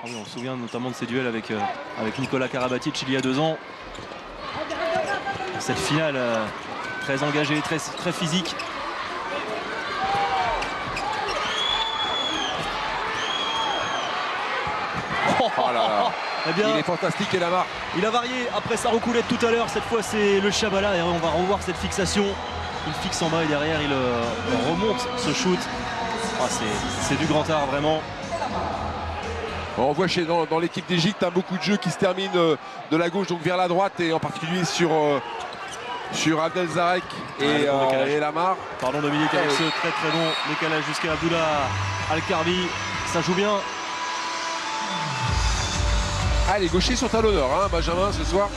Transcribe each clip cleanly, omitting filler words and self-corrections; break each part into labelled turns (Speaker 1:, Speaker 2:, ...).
Speaker 1: Ah oui, on se souvient notamment de ces duels avec Nicolas Karabatic il y a 2 ans. Cette finale très engagée, très physique.
Speaker 2: Oh là là.
Speaker 1: Eh bien,
Speaker 2: il est fantastique et Lamar.
Speaker 1: Il a varié après sa roucoulette tout à l'heure. Cette fois, c'est le Chabala et on va revoir cette fixation. Il fixe en bas et derrière, il remonte ce shoot. Ah, c'est du grand art, vraiment.
Speaker 2: On voit dans l'équipe d'Égypte beaucoup de jeux qui se terminent de la gauche donc vers la droite et en particulier sur Abdelzarek et Lamar.
Speaker 1: Pardon Dominique avec ce très bon décalage jusqu'à Abdullah Al-Karbi. Ça joue bien.
Speaker 2: Ah, les gauchers sont à l'honneur, hein, Benjamin, ce soir.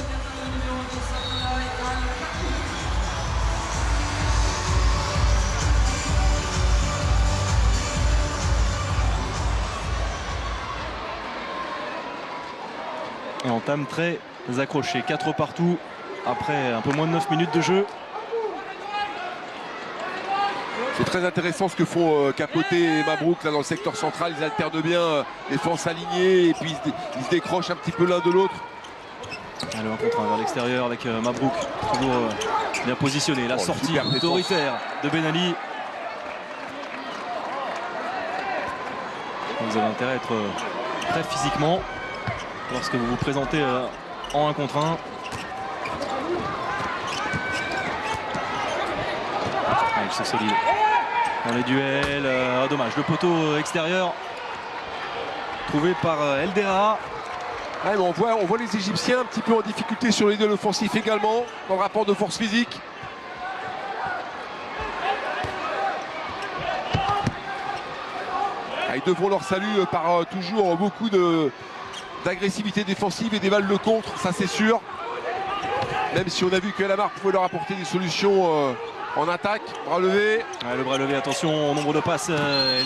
Speaker 1: Et entame très accroché. 4 partout après un peu moins de 9 minutes de jeu.
Speaker 2: C'est très intéressant ce que font Capoté et Mabrouk là dans le secteur central. Ils alternent bien défense alignée et puis ils se décrochent un petit peu l'un de l'autre.
Speaker 1: Le 1 contre 1 vers l'extérieur avec Mabrouk, toujours bien positionné. La sortie autoritaire de Ben Ali. Vous avez intérêt à être prêt physiquement lorsque vous vous présentez en 1 contre 1. C'est solide dans les duels. Dommage, le poteau extérieur trouvé par Eldera.
Speaker 2: Ouais, mais on voit les Égyptiens un petit peu en difficulté sur les duels offensifs également, dans le rapport de force physique. Ils devront leur salut par toujours beaucoup d'agressivité défensive et des balles de contre, ça c'est sûr. Même si on a vu que Lamar pouvait leur apporter des solutions en attaque. Bras levé.
Speaker 1: Ouais, le bras levé, attention au nombre de passes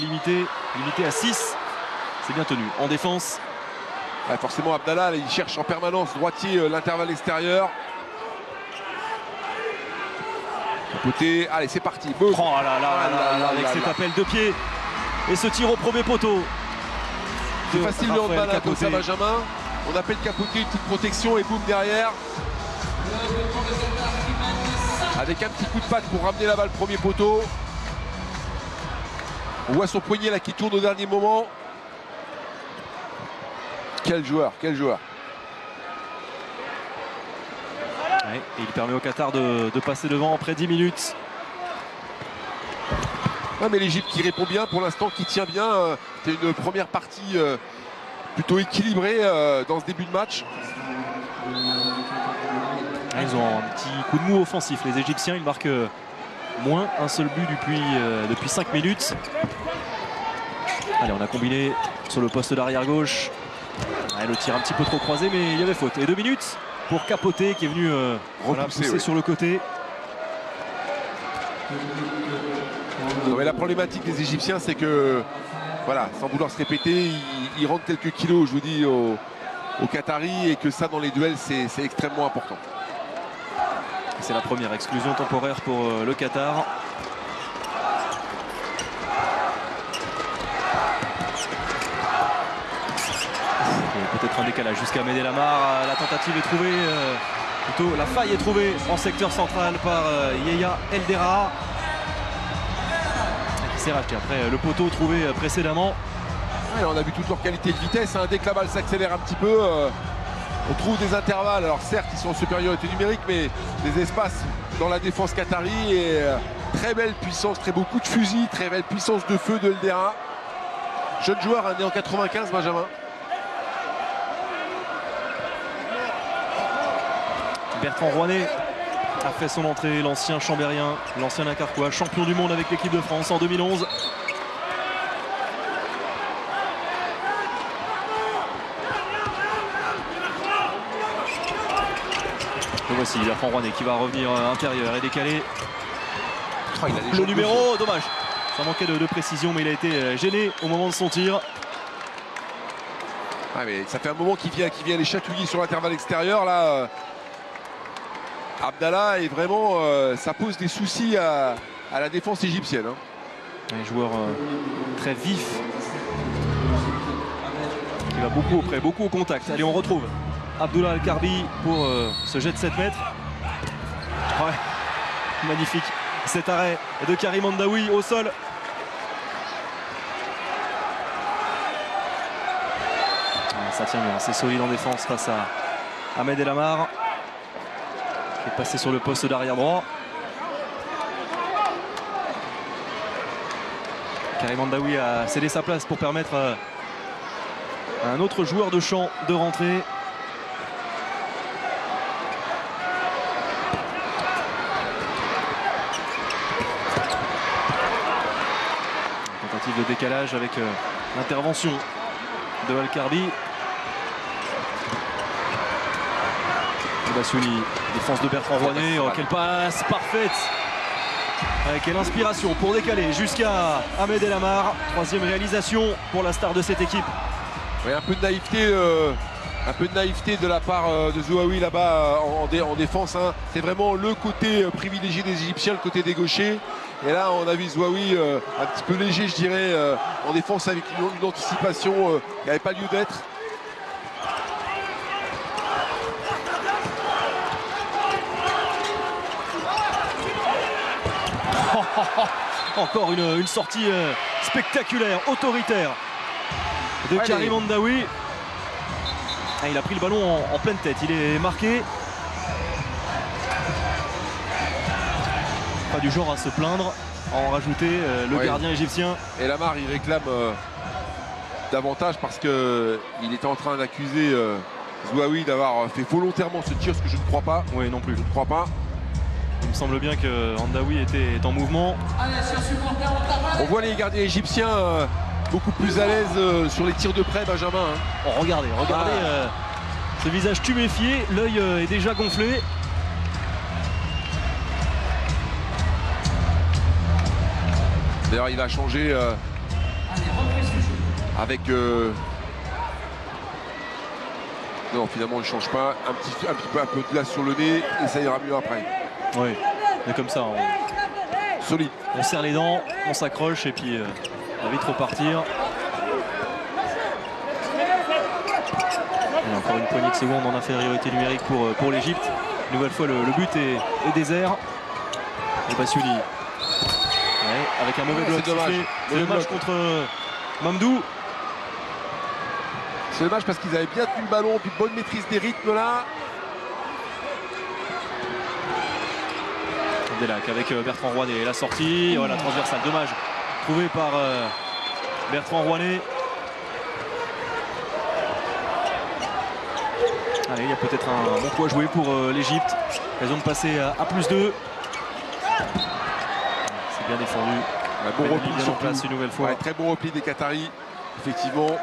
Speaker 1: limité à 6. C'est bien tenu. En défense.
Speaker 2: Ouais, forcément Abdallah, il cherche en permanence droitier l'intervalle extérieur. Côté, allez c'est parti.
Speaker 1: Oh là là, avec cet appel de pied et ce tir au premier poteau.
Speaker 2: C'est facile le handball comme ça, Benjamin. On appelle Capoté, une petite protection et boum derrière. Avec un petit coup de patte pour ramener la balle premier poteau. On voit son poignet là qui tourne au dernier moment. Quel joueur, quel joueur.
Speaker 1: Ouais, et il permet au Qatar de passer devant après 10 minutes.
Speaker 2: Ouais, mais l'Égypte qui répond bien pour l'instant, qui tient bien. C'était une première partie plutôt équilibrée dans ce début de match.
Speaker 1: Ils ont un petit coup de mou offensif. Les Égyptiens, ils marquent moins un seul but depuis 5 minutes. Allez, on a combiné sur le poste d'arrière gauche. Ouais, le tir un petit peu trop croisé, mais il y avait faute. Et 2 minutes pour Capoté qui est venu repousser sur le côté.
Speaker 2: Non, mais la problématique des Égyptiens, c'est que, voilà, sans vouloir se répéter, ils rentrent quelques kilos, je vous dis, aux Qataris, et que ça, dans les duels, c'est extrêmement important.
Speaker 1: C'est la première exclusion temporaire pour le Qatar. Peut-être un décalage jusqu'à Médé Lamar. La tentative est trouvée, plutôt la faille est trouvée en secteur central par Yeya Eldera. Qui s'est racheté après le poteau trouvé précédemment.
Speaker 2: Ouais, on a vu toute leur qualité de vitesse. Hein. Dès que la balle s'accélère un petit peu, on trouve des intervalles. Alors certes, ils sont en supériorité numérique, mais des espaces dans la défense qatari. Et très belle puissance, très beau coup de fusil, très belle puissance de feu de Eldera. Jeune joueur, né en 95, Benjamin.
Speaker 1: Bertrand Rouanet a fait son entrée, l'ancien Chambérien, l'ancien Incarquois, champion du monde avec l'équipe de France en 2011. Et voici Bertrand Rouanet qui va revenir intérieur et décaler.
Speaker 2: Oh,
Speaker 1: le numéro, dommage. Ça manquait de précision, mais il a été gêné au moment de son tir.
Speaker 2: Ah, mais ça fait un moment qu'il vient les chatouiller sur l'intervalle extérieur là. Abdallah est vraiment, ça pose des soucis à la défense égyptienne. Hein.
Speaker 1: Un joueur très vif. qui va beaucoup auprès, beaucoup au contact. Allez, on retrouve Abdullah Al-Karbi pour ce jet de 7 mètres. Ouais, magnifique cet arrêt de Karim Hamdaoui au sol. Ça tient bien, c'est solide en défense face à Ahmed El Amar qui est passé sur le poste d'arrière droit. Karim Hamdaoui a cédé sa place pour permettre à un autre joueur de champ de rentrer. Tentative de décalage avec l'intervention de Al-Karbi. Bassiouni, défense de Bertrand Rouanet. Oh, quelle passe parfaite! Quelle inspiration pour décaler jusqu'à Ahmed El Amar. Troisième réalisation pour la star de cette équipe.
Speaker 2: Oui, un peu de naïveté de la part de Zouaoui là-bas en défense. Hein. C'est vraiment le côté privilégié des Égyptiens, le côté des gauchers. Et là, on a vu Zouaoui un petit peu léger, je dirais, en défense avec une anticipation qui n'avait pas lieu d'être.
Speaker 1: Encore une sortie spectaculaire, autoritaire de Karim Hamdaoui. Il a pris le ballon en pleine tête, il est marqué. Pas du genre à se plaindre, à en rajouter le gardien égyptien.
Speaker 2: Et Lamar, il réclame davantage parce qu'il était en train d'accuser Zouaoui d'avoir fait volontairement ce tir, ce que je ne crois pas.
Speaker 1: Oui, non plus.
Speaker 2: Je ne crois pas.
Speaker 1: Il me semble bien que Hamdaoui est en mouvement.
Speaker 2: On voit les gardiens égyptiens beaucoup plus à l'aise sur les tirs de près, Benjamin. Hein.
Speaker 1: Oh, regardez ce visage tuméfié, l'œil est déjà gonflé.
Speaker 2: D'ailleurs, il va changer avec... Non, finalement, il ne change pas. Un peu de glace sur le nez et ça ira mieux après.
Speaker 1: Oui, mais comme ça,
Speaker 2: solide.
Speaker 1: On serre les dents, on s'accroche et puis on va vite repartir. Et encore une poignée de secondes en infériorité numérique pour l'Égypte. Une nouvelle fois, le but est désert. Et Bassiouni, avec un mauvais bloc sifflé. C'est dommage contre Mamdou.
Speaker 2: C'est dommage parce qu'ils avaient bien tenu le ballon, puis bonne maîtrise des rythmes là.
Speaker 1: Delac avec Bertrand Rouanet, la sortie, la transversale, dommage, trouvé par Bertrand Rouanet. Allez, il y a peut-être un bon coup à jouer pour l'Égypte. Occasion de passer à +2. C'est bien défendu.
Speaker 2: Un bon repli
Speaker 1: bien en place une nouvelle fois.
Speaker 2: Ouais, très bon repli des Qataris, effectivement.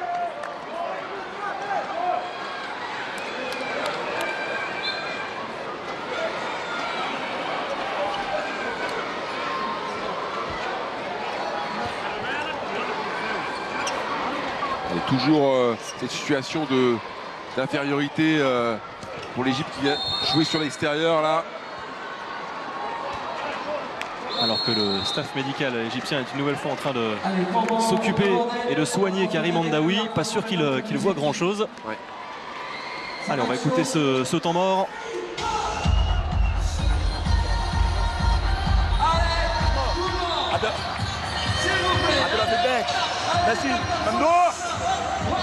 Speaker 2: Et toujours cette situation d'infériorité pour l'Égypte qui vient jouer sur l'extérieur là.
Speaker 1: Alors que le staff médical égyptien est une nouvelle fois en train de s'occuper et de soigner Karim Hamdaoui. Pas sûr qu'il voit grand chose.
Speaker 2: Ouais.
Speaker 1: Allez, on va écouter ce temps mort.
Speaker 3: ماشي ممنوع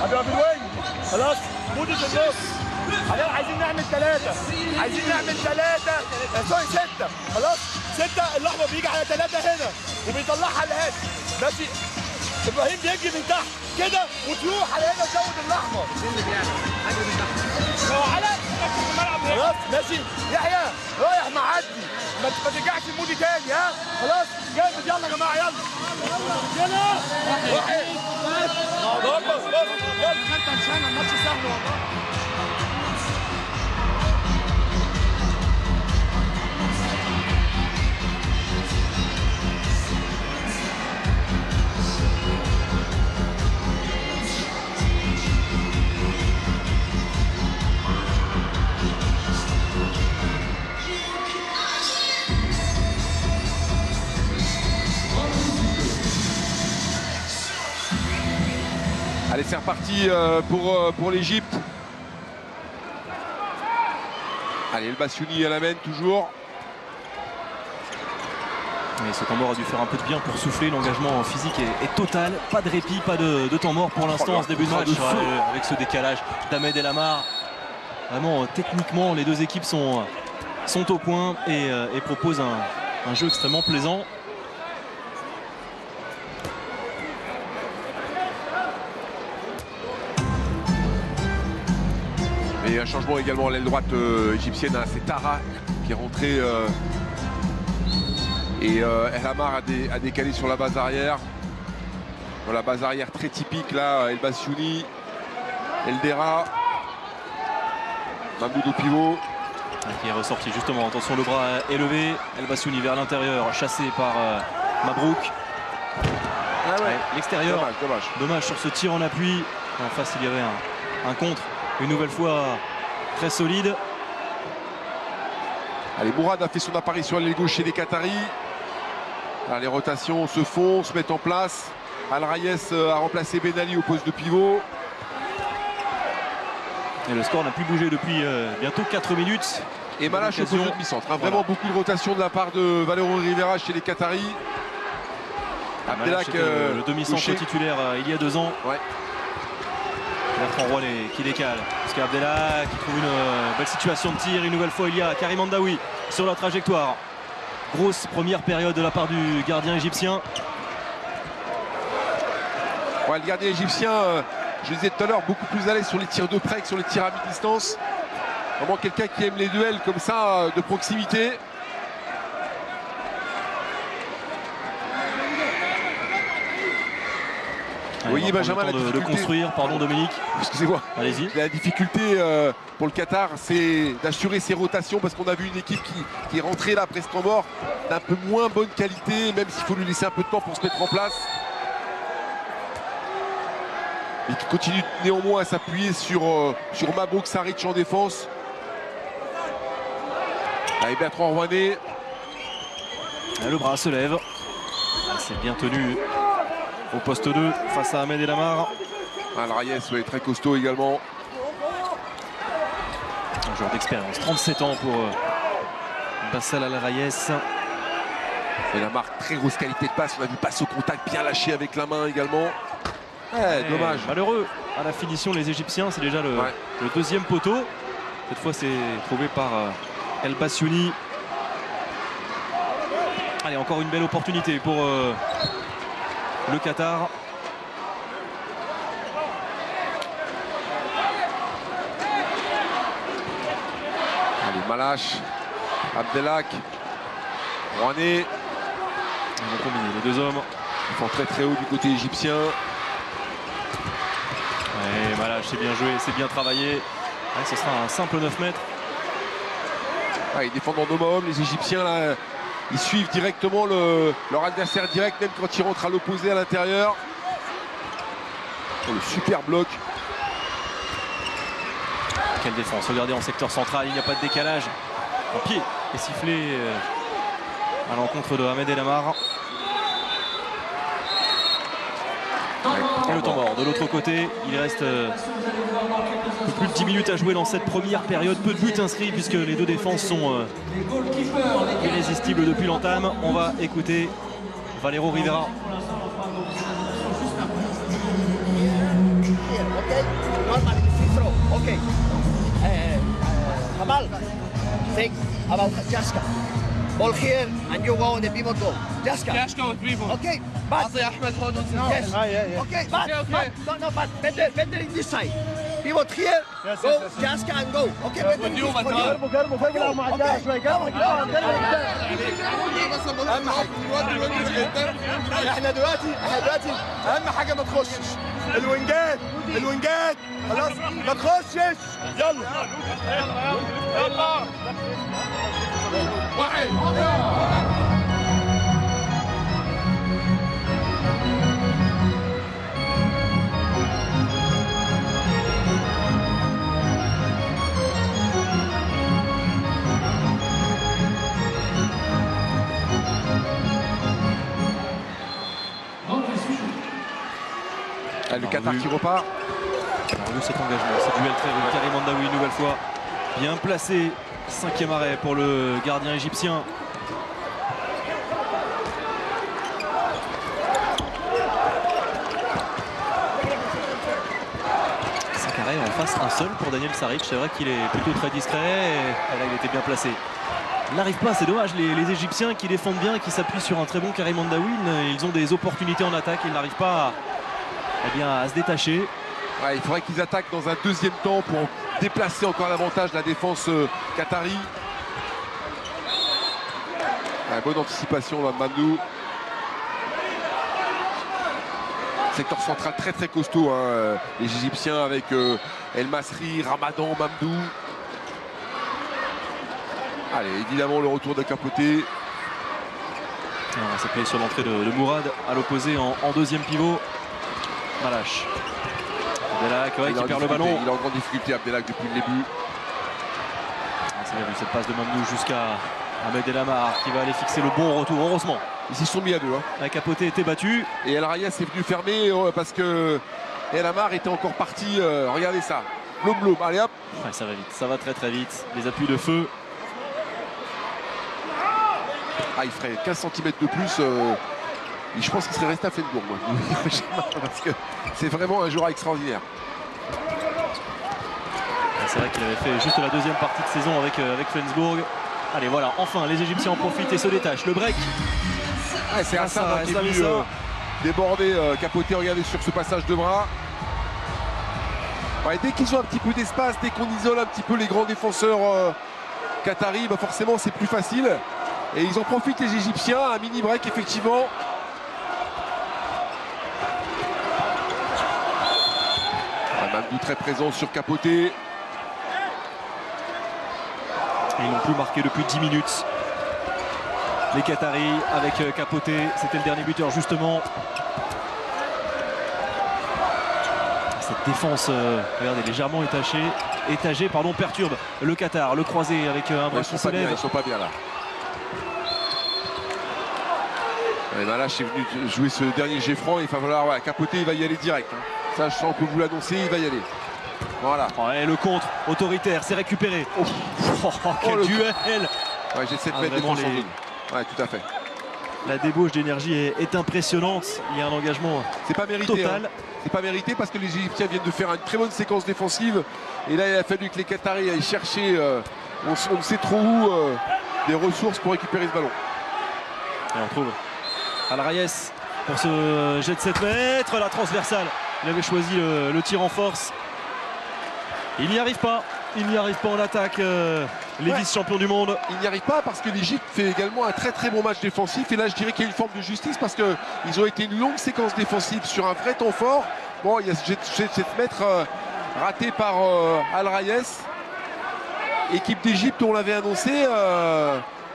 Speaker 3: عبد الوين خلاص مودي في النص عايزين نعمل 3 سوري 6 خلاص 6 الاحمر بيجي على 3 هنا وبيطلعها لهنا ماشي ابراهيم بيجي من تحت كده وتروح على هنا وزود الاحمر اللي بيعمل حاجه من تحت هو على في الملعب خلاص ماشي يحيى رايح معدي ما ترجعش المودي تاني ها خلاص جامد يلا يا جماعه يلا يلا واحد يلا انت مشان الماتش سهل والله
Speaker 2: Allez, c'est reparti pour l'Égypte. Allez, El Bassiouni à la main toujours.
Speaker 1: Et ce temps mort a dû faire un peu de bien pour souffler. L'engagement physique est total. Pas de répit, pas de temps mort pour l'instant en ce début de match. Avec ce décalage d'Ahmed El Amar. Vraiment, techniquement, les deux équipes sont au point et proposent un jeu extrêmement plaisant.
Speaker 2: Et un changement également à l'aile droite égyptienne. Hein, c'est Tara qui est rentré. Et El Amar a décalé sur la base arrière. Dans la base arrière très typique là, El Bassiouni, Eldera, Mahmoud au pivot.
Speaker 1: Qui est ressorti justement, attention le bras élevé, El Bassiouni vers l'intérieur, chassé par Mabrouk.
Speaker 2: Ah ouais.
Speaker 1: L'extérieur,
Speaker 2: dommage
Speaker 1: sur ce tir en appui. En face il y avait un contre, une nouvelle fois très solide.
Speaker 2: Allez, Mourad a fait son apparition à l'aile gauche chez les Qataris. Alors, les rotations se font, se mettent en place. Al Rayes a remplacé Ben Ali au poste de pivot.
Speaker 1: Et le score n'a plus bougé depuis bientôt 4 minutes.
Speaker 2: Et Malache au poste de demi-centre. Hein. Vraiment beaucoup de rotation de la part de Valero Rivera chez les Qataris.
Speaker 1: Abdelak, le demi-centre titulaire il y a 2 ans.
Speaker 2: Ouais.
Speaker 1: Bertrand Rouanet qui décale. Parce qu'Abdelak qui trouve une belle situation de tir. Une nouvelle fois il y a Karim Andaoui sur la trajectoire. Grosse première période de la part du gardien égyptien.
Speaker 2: Ouais, le gardien égyptien, je le disais tout à l'heure, beaucoup plus à l'aise sur les tirs de près que sur les tirs à mi-distance. Vraiment quelqu'un qui aime les duels comme ça, de proximité. Vous voyez Benjamin, la difficulté
Speaker 1: de construire, pardon Dominique.
Speaker 2: Excusez-moi.
Speaker 1: Allez-y.
Speaker 2: La difficulté pour le Qatar, c'est d'assurer ses rotations parce qu'on a vu une équipe qui est rentrée là après ce temps mort d'un peu moins bonne qualité, même s'il faut lui laisser un peu de temps pour se mettre en place. Et qui continue néanmoins à s'appuyer sur Mabrouk Saric en défense. Allez, Bertrand Rouanet.
Speaker 1: Le bras se lève. C'est bien tenu au poste 2 face à Ahmed El Amar.
Speaker 2: Al Rayes, ouais, très costaud également.
Speaker 1: Un joueur d'expérience, 37 ans pour Bassal Al Rayes.
Speaker 2: El Amar, très grosse qualité de passe. On a vu passe au contact bien lâché avec la main également. Ouais, dommage.
Speaker 1: Malheureux à la finition, les Égyptiens. C'est déjà le deuxième poteau. Cette fois, c'est trouvé par El Bassiouni. Allez, encore une belle opportunité pour le Qatar.
Speaker 2: Allez, Malache, Abdelak, Rouanet.
Speaker 1: Ils vont combiner les deux hommes.
Speaker 2: Ils font très très haut du côté égyptien.
Speaker 1: Et Malache, c'est bien joué, c'est bien travaillé. Ouais, ce sera un simple 9 mètres.
Speaker 2: Ah, ils défendent en homme à homme, les Égyptiens là. Ils suivent directement leur adversaire direct, même quand ils rentrent à l'opposé à l'intérieur. Oh, le super bloc.
Speaker 1: Quelle défense, regardez en secteur central, il n'y a pas de décalage. Un pied est sifflé à l'encontre de Ahmed El Amar. Et le temps mort de l'autre côté, il reste un peu plus de 10 minutes à jouer dans cette première période. Peu de buts inscrits puisque les deux défenses sont irrésistibles depuis l'entame. On va écouter Valero Rivera.
Speaker 4: Kamal, think about Jaska. Ball here and you go and the people go. Jaska.
Speaker 5: Jaska with people.
Speaker 4: Okay, but
Speaker 5: أعطي أحمد هون
Speaker 4: yes. Okay, but better in this side. Pivot here,
Speaker 3: Yes,
Speaker 4: go,
Speaker 3: yes, yes.
Speaker 4: Jaska and go. Okay, better in this
Speaker 5: وديوم
Speaker 4: for you.
Speaker 3: قربوا فوق العب مع الجاي شوي قربوا احنا دلوقتي اهم حاجه ما تخشش الوينجات خلاص ما تخشش يلا
Speaker 2: Le Qatar qui repart.
Speaker 1: On a vu cet engagement, ce duel très rude. Karim Mandaoui une nouvelle fois bien placé. 5e arrêt pour le gardien égyptien. En face, un seul pour Daniel Saric. C'est vrai qu'il est plutôt très discret et là il était bien placé. Il n'arrive pas, c'est dommage, les Égyptiens qui défendent bien et qui s'appuient sur un très bon Karim Mandaoui, ils ont des opportunités en attaque, ils n'arrivent pas à se détacher.
Speaker 2: Ouais, il faudrait qu'ils attaquent dans un deuxième temps pour déplacer encore davantage la défense qatari. Ouais, bonne anticipation là de Mamdou. Secteur central très très costaud, hein, les Égyptiens avec El Masri, Ramadan, Mamdou. Allez, évidemment le retour de Capote.
Speaker 1: On va s'appuyer sur l'entrée de Mourad à l'opposé en deuxième pivot. Malache. Abdelak qui perd le ballon.
Speaker 2: Il est en grande difficulté Abdelak depuis le début.
Speaker 1: C'est bien vu cette passe de Mamdou jusqu'à Ahmed El Amar qui va aller fixer le bon retour, heureusement.
Speaker 2: Ils s'y sont mis à deux. Hein.
Speaker 1: La Capote était battu.
Speaker 2: Et El Rayas est venu fermer parce que El Amar était encore parti. Regardez ça. Bloum bloum. Allez hop.
Speaker 1: Ouais, ça va vite, ça va très très vite. Les appuis de feu.
Speaker 2: Ah, il ferait 15 cm de plus. Je pense qu'il serait resté à Flensbourg, moi. Parce que c'est vraiment un joueur extraordinaire.
Speaker 1: C'est vrai qu'il avait fait juste la deuxième partie de saison avec Flensbourg. Allez, voilà, enfin, les Égyptiens en profitent et se détachent. Le break.
Speaker 2: Ah, c'est Hassan qui est venu déborder Capote, regardez sur ce passage de bras. Ouais, dès qu'ils ont un petit peu d'espace, dès qu'on isole un petit peu les grands défenseurs qataris, bah forcément c'est plus facile. Et ils en profitent les Égyptiens, un mini break effectivement. Mamdou très présent sur Capote.
Speaker 1: Et ils n'ont plus marqué depuis 10 minutes. Les Qataris avec Capote, c'était le dernier buteur justement. Cette défense, regardez, légèrement étagée, perturbe le Qatar. Le croisé avec un bras qui se lève.
Speaker 2: Ils sont pas bien là. Et Malache est venu jouer ce dernier jet franc. Il va falloir, voilà, Capote, il va y aller direct. Hein. Ça, je sens que vous l'annoncez, il va y aller. Voilà.
Speaker 1: Oh, et le contre autoritaire, c'est récupéré. Quel duel!
Speaker 2: Ouais, j'ai 7 mètres de défense en zone. Ouais, tout à fait.
Speaker 1: La débauche d'énergie est impressionnante. Il y a un engagement
Speaker 2: c'est pas mérité,
Speaker 1: total.
Speaker 2: Hein. C'est pas mérité parce que les Égyptiens viennent de faire une très bonne séquence défensive. Et là, il a fallu que les Qataris aillent chercher, on ne sait trop où, des ressources pour récupérer ce ballon.
Speaker 1: Et on trouve Al Rayes pour ce jet de 7 mètres. La transversale. Il avait choisi le tir en force. Il n'y arrive pas. Il n'y arrive pas en attaque. Les vice-champions du monde.
Speaker 2: Il n'y arrive pas parce que l'Égypte fait également un très très bon match défensif. Et là, je dirais qu'il y a une forme de justice parce qu'ils ont été une longue séquence défensive sur un vrai temps fort. Bon, il y a ce jet de 7 mètres raté par Al Rayes. Équipe d'Égypte, on l'avait annoncé,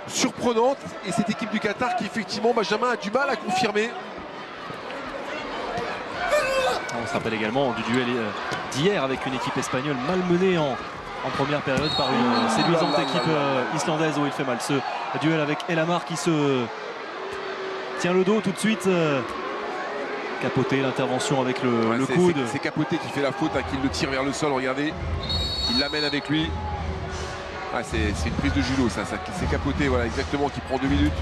Speaker 2: surprenante. Et cette équipe du Qatar qui, effectivement, Benjamin a du mal à confirmer.
Speaker 1: On se rappelle également du duel d'hier avec une équipe espagnole malmenée en première période par une séduisante équipe islandaise où il fait mal. Ce duel avec El Amar qui se tient le dos tout de suite. Capote, l'intervention avec le coude.
Speaker 2: C'est Capote qui fait la faute, hein, qui le tire vers le sol, regardez. Il l'amène avec lui. Ah, c'est une prise de judo, ça c'est Capote, voilà, exactement, qui prend 2 minutes.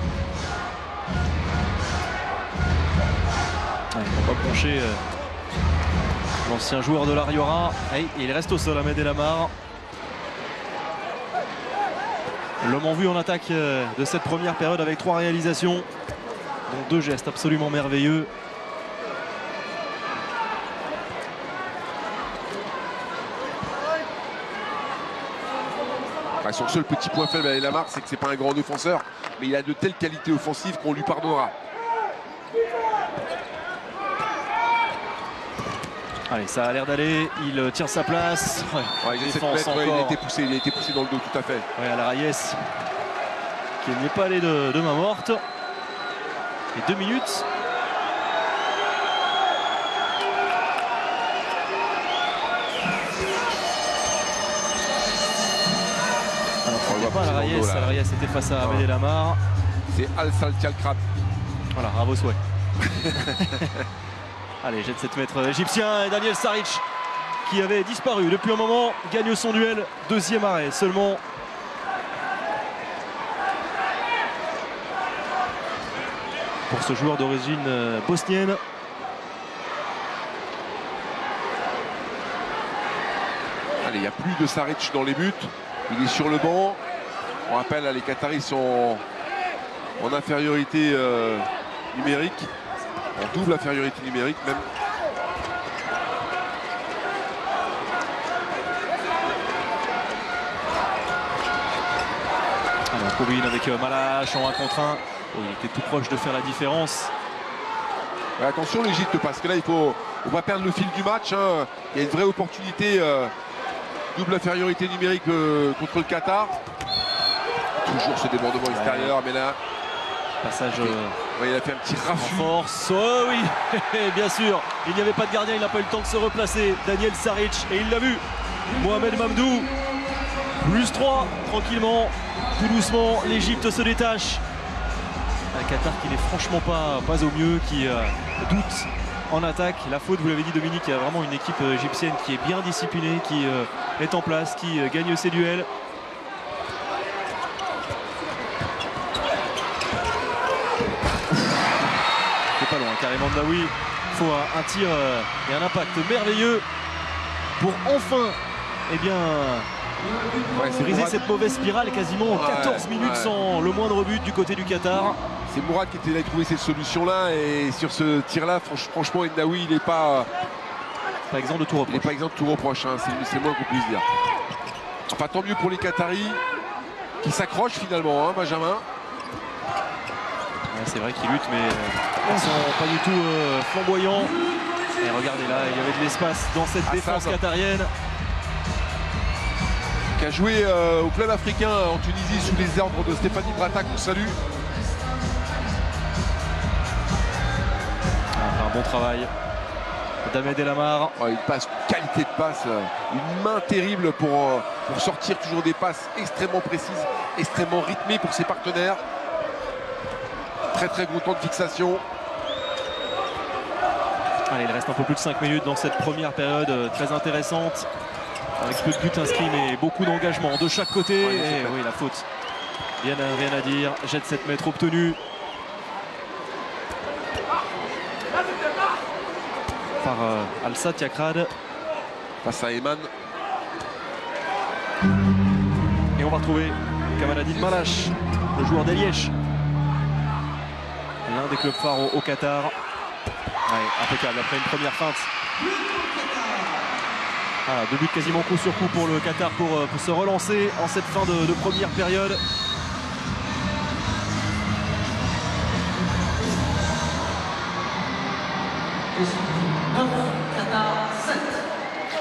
Speaker 1: Ouais, il va pas pencher l'ancien joueur de l'Ariora. Il reste au sol, Ahmed El Amar. L'homme en vue en attaque de cette première période avec 3 réalisations, dont 2 gestes absolument merveilleux.
Speaker 2: Son seul petit point faible à El Amar, c'est que c'est pas un grand défenseur, mais il a de telles qualités offensives qu'on lui pardonnera.
Speaker 1: Allez, ça a l'air d'aller, il tient sa place.
Speaker 2: Ouais, il a été poussé dans le dos, tout à fait.
Speaker 1: Ouais, Al Rayes qui n'y est pas allé de main morte. Et 2 minutes. Al Rayes était face à Ahmed El Amar.
Speaker 2: C'est Al Saltialkram.
Speaker 1: Voilà, à vos souhaits. Allez, jet de 7 mètres égyptien et Daniel Saric qui avait disparu depuis un moment gagne son duel. Deuxième arrêt seulement. Pour ce joueur d'origine bosnienne.
Speaker 2: Allez, il n'y a plus de Saric dans les buts. Il est sur le banc. On rappelle, les Qataris sont en infériorité numérique. En double infériorité numérique même.
Speaker 1: Alors, on combine avec Malache en 1 contre 1. Oh, il était tout proche de faire la différence.
Speaker 2: Ouais, attention l'Égypte, parce que là il faut pas perdre le fil du match. Hein. Il y a une vraie opportunité. Double infériorité numérique contre le Qatar. Toujours ce débordement extérieur, mais là.
Speaker 1: Passage.
Speaker 2: Ouais, il a fait un petit raffut.
Speaker 1: En force. Oh oui, bien sûr. Il n'y avait pas de gardien, il n'a pas eu le temps de se replacer. Daniel Saric, et il l'a vu. Mohamed Mamdou. Plus 3, tranquillement. Tout doucement, l'Égypte se détache. Un Qatar qui n'est franchement pas au mieux, qui doute en attaque. La faute, vous l'avez dit Dominique, il y a vraiment une équipe égyptienne qui est bien disciplinée, qui est en place, qui gagne ses duels. C'est pas loin, carrément de Naoui. Il faut un tir et un impact merveilleux pour enfin, eh bien, briser cette mauvaise spirale quasiment 14 minutes sans le moindre but du côté du Qatar.
Speaker 2: C'est Mourad qui était là, trouver cette solution-là, et sur ce tir-là, franchement, Naoui, il n'est pas
Speaker 1: exempt de tout reproche.
Speaker 2: Il n'est pas exempt de tout reproche, hein. C'est moins qu'on puisse dire. Enfin, tant mieux pour les Qataris qui s'accrochent finalement, hein, Benjamin.
Speaker 1: Ouais, c'est vrai qu'ils luttent, mais ils ne sont pas du tout flamboyants. Et regardez là, il y avait de l'espace dans cette défense qatarienne.
Speaker 2: Qui a joué au club africain en Tunisie sous les ordres de Stéphanie Brata, qu'on salue.
Speaker 1: Un bon travail d'Ahmed El Amar.
Speaker 2: Oh, une passe, qualité de passe, une main terrible pour sortir toujours des passes extrêmement précises, extrêmement rythmées pour ses partenaires. Très gros temps de fixation.
Speaker 1: Allez, il reste un peu plus de 5 minutes dans cette première période très intéressante. Avec peu de buts inscrits, mais beaucoup d'engagement de chaque côté.
Speaker 2: Ouais,
Speaker 1: et oui, la faute. Rien à dire. Jet de 7 mètres obtenu par Al-Sadd Yakrad.
Speaker 2: Face à Eman.
Speaker 1: Et on va retrouver Kamaladine Malache, le joueur d'Eliège. L'un des clubs phares au Qatar. Ouais, impeccable après une première feinte. Voilà, 2 buts quasiment coup sur coup pour le Qatar pour se relancer en cette fin de première période.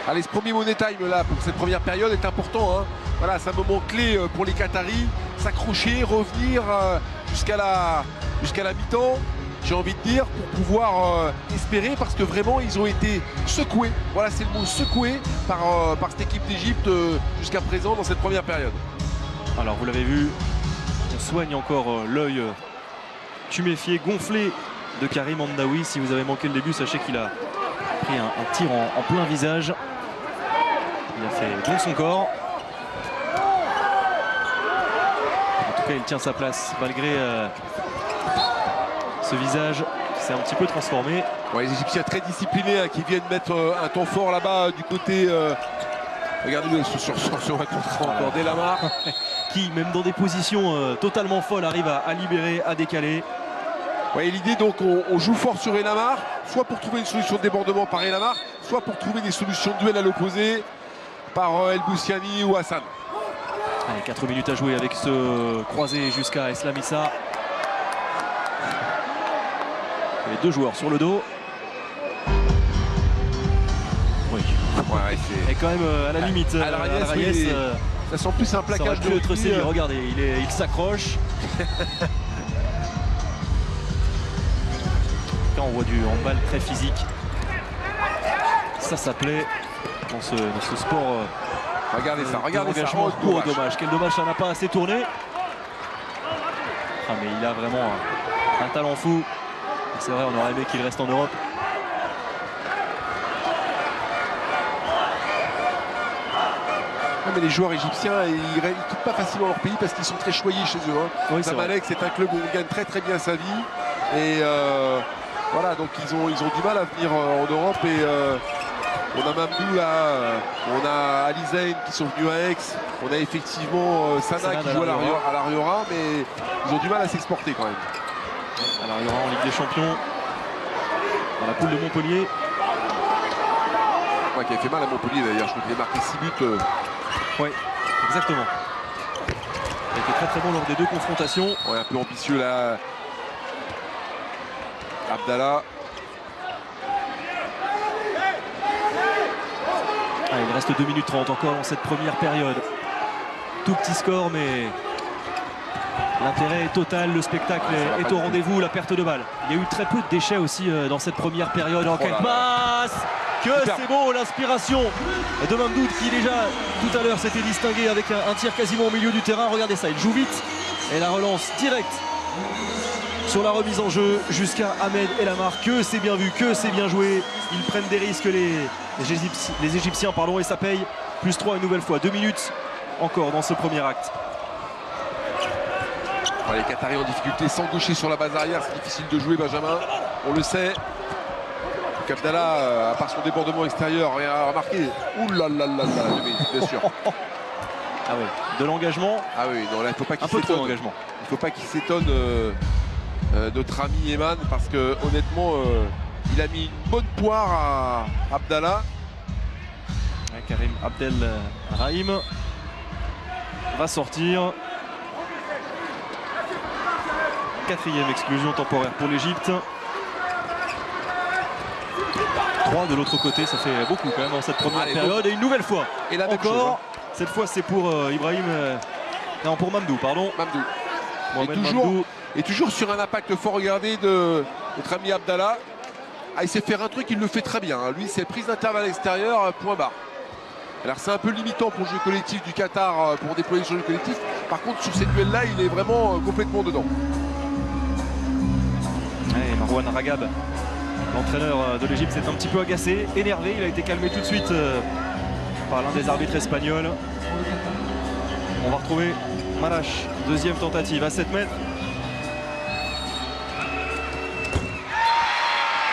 Speaker 2: Allez, ce premier money time là pour cette première période est important. Hein. Voilà, c'est un moment clé pour les Qataris. S'accrocher, revenir jusqu'à la mi-temps, j'ai envie de dire, pour pouvoir espérer, parce que vraiment ils ont été secoués. Voilà, c'est le mot, secoués par cette équipe d'Égypte jusqu'à présent dans cette première période.
Speaker 1: Alors vous l'avez vu, on soigne encore l'œil tuméfié, gonflé de Karim Hamdaoui. Si vous avez manqué le début, sachez qu'il a pris un tir en plein visage. Il a fait bon son corps. En tout cas, il tient sa place malgré ce visage qui s'est un petit peu transformé.
Speaker 2: Ouais, les Égyptiens très disciplinés hein, qui viennent mettre un temps fort là-bas du côté. Regardez sur un contre encore d'El Amar.
Speaker 1: Qui, même dans des positions totalement folles, arrive à libérer, à décaler.
Speaker 2: Ouais, l'idée donc, on joue fort sur El Amar, soit pour trouver une solution de débordement par El Amar, soit pour trouver des solutions de duel à l'opposé par El Boussiani ou Hassan.
Speaker 1: Allez, 4 minutes à jouer avec ce croisé jusqu'à Eslam Issa. Les 2 joueurs sur le dos. Oui.
Speaker 2: Ouais,
Speaker 1: et quand même à la limite.
Speaker 2: Al Rayes, oui, ça sent plus un plaquage de
Speaker 1: rugby. Regardez, il s'accroche. Quand on voit du handball très physique, ça plaît dans ce sport.
Speaker 2: Regardez ça, regardez ça.
Speaker 1: Oh, dommage. Quel dommage, ça n'a pas assez tourné. Ah, mais il a vraiment un talent fou. C'est vrai, on aurait aimé qu'il reste en Europe.
Speaker 2: mais les joueurs égyptiens, ils ne quittent pas facilement leur pays parce qu'ils sont très choyés chez eux. Hein.
Speaker 1: Oui,
Speaker 2: Zamalek, c'est un club où on gagne très très bien sa vie. Et voilà, donc ils ont du mal à venir en Europe. Et on a Mamdou là, on a Ali Zayn qui sont venus à Aix. On a effectivement Sana qui joue à l'Ariora, mais ils ont du mal à s'exporter quand même.
Speaker 1: À l'Ariora en Ligue des Champions, dans la poule de Montpellier.
Speaker 2: Ouais, qui a fait mal à Montpellier d'ailleurs, je crois qu'il a marqué 6 buts.
Speaker 1: Oui, exactement. Il a été très très bon lors des deux confrontations.
Speaker 2: Ouais, un peu ambitieux là. Abdallah.
Speaker 1: Ah, il reste 2 minutes 30 encore dans cette première période. Tout petit score, mais l'intérêt est total, le spectacle est au rendez-vous, la perte de balle. Il y a eu très peu de déchets aussi dans cette première période. En quelle passe! Que c'est beau, l'inspiration de Mamdou qui déjà tout à l'heure s'était distingué avec un tir quasiment au milieu du terrain. Regardez ça, il joue vite et la relance directe sur la remise en jeu jusqu'à Ahmed Elamar. Que c'est bien vu, que c'est bien joué. Ils prennent des risques les Égyptiens pardon, et ça paye. +3 une nouvelle fois, 2 minutes encore dans ce premier acte.
Speaker 2: Bon, les Qataris en difficulté, sans gaucher sur la base arrière, c'est difficile de jouer, Benjamin, on le sait. Abdallah, à part son débordement extérieur, rien à remarquer. Ouh là là là là, bien sûr.
Speaker 1: Ah oui, de l'engagement.
Speaker 2: Ah oui, non, là, il ne faut pas qu'il
Speaker 1: un peu trop
Speaker 2: s'étonne.
Speaker 1: d'engagement.
Speaker 2: Il ne faut pas qu'il s'étonne notre ami Eman, parce que honnêtement, il a mis une bonne poire à Abdallah.
Speaker 1: Ouais, Karim Abdel Rahim va sortir. 4e exclusion temporaire pour l'Égypte. 3 de l'autre côté, ça fait beaucoup quand même dans cette première période. Et une nouvelle fois,
Speaker 2: et la même
Speaker 1: encore,
Speaker 2: chose, hein.
Speaker 1: Cette fois c'est pour Ibrahim, non pour Mamdou, pardon.
Speaker 2: Mamdou. Et toujours sur un impact fort, regardez, de notre ami Abdallah. Ah, il sait faire un truc, il le fait très bien. Lui, c'est prise d'intervalle extérieur, point barre. Alors c'est un peu limitant pour le jeu collectif du Qatar, pour déployer sur le jeu collectif. Par contre, sur ces duels-là, il est vraiment complètement dedans.
Speaker 1: Et Marwan Ragab, l'entraîneur de l'Égypte, s'est un petit peu agacé, énervé. Il a été calmé tout de suite par l'un des arbitres espagnols. On va retrouver Malash, deuxième tentative à 7 mètres.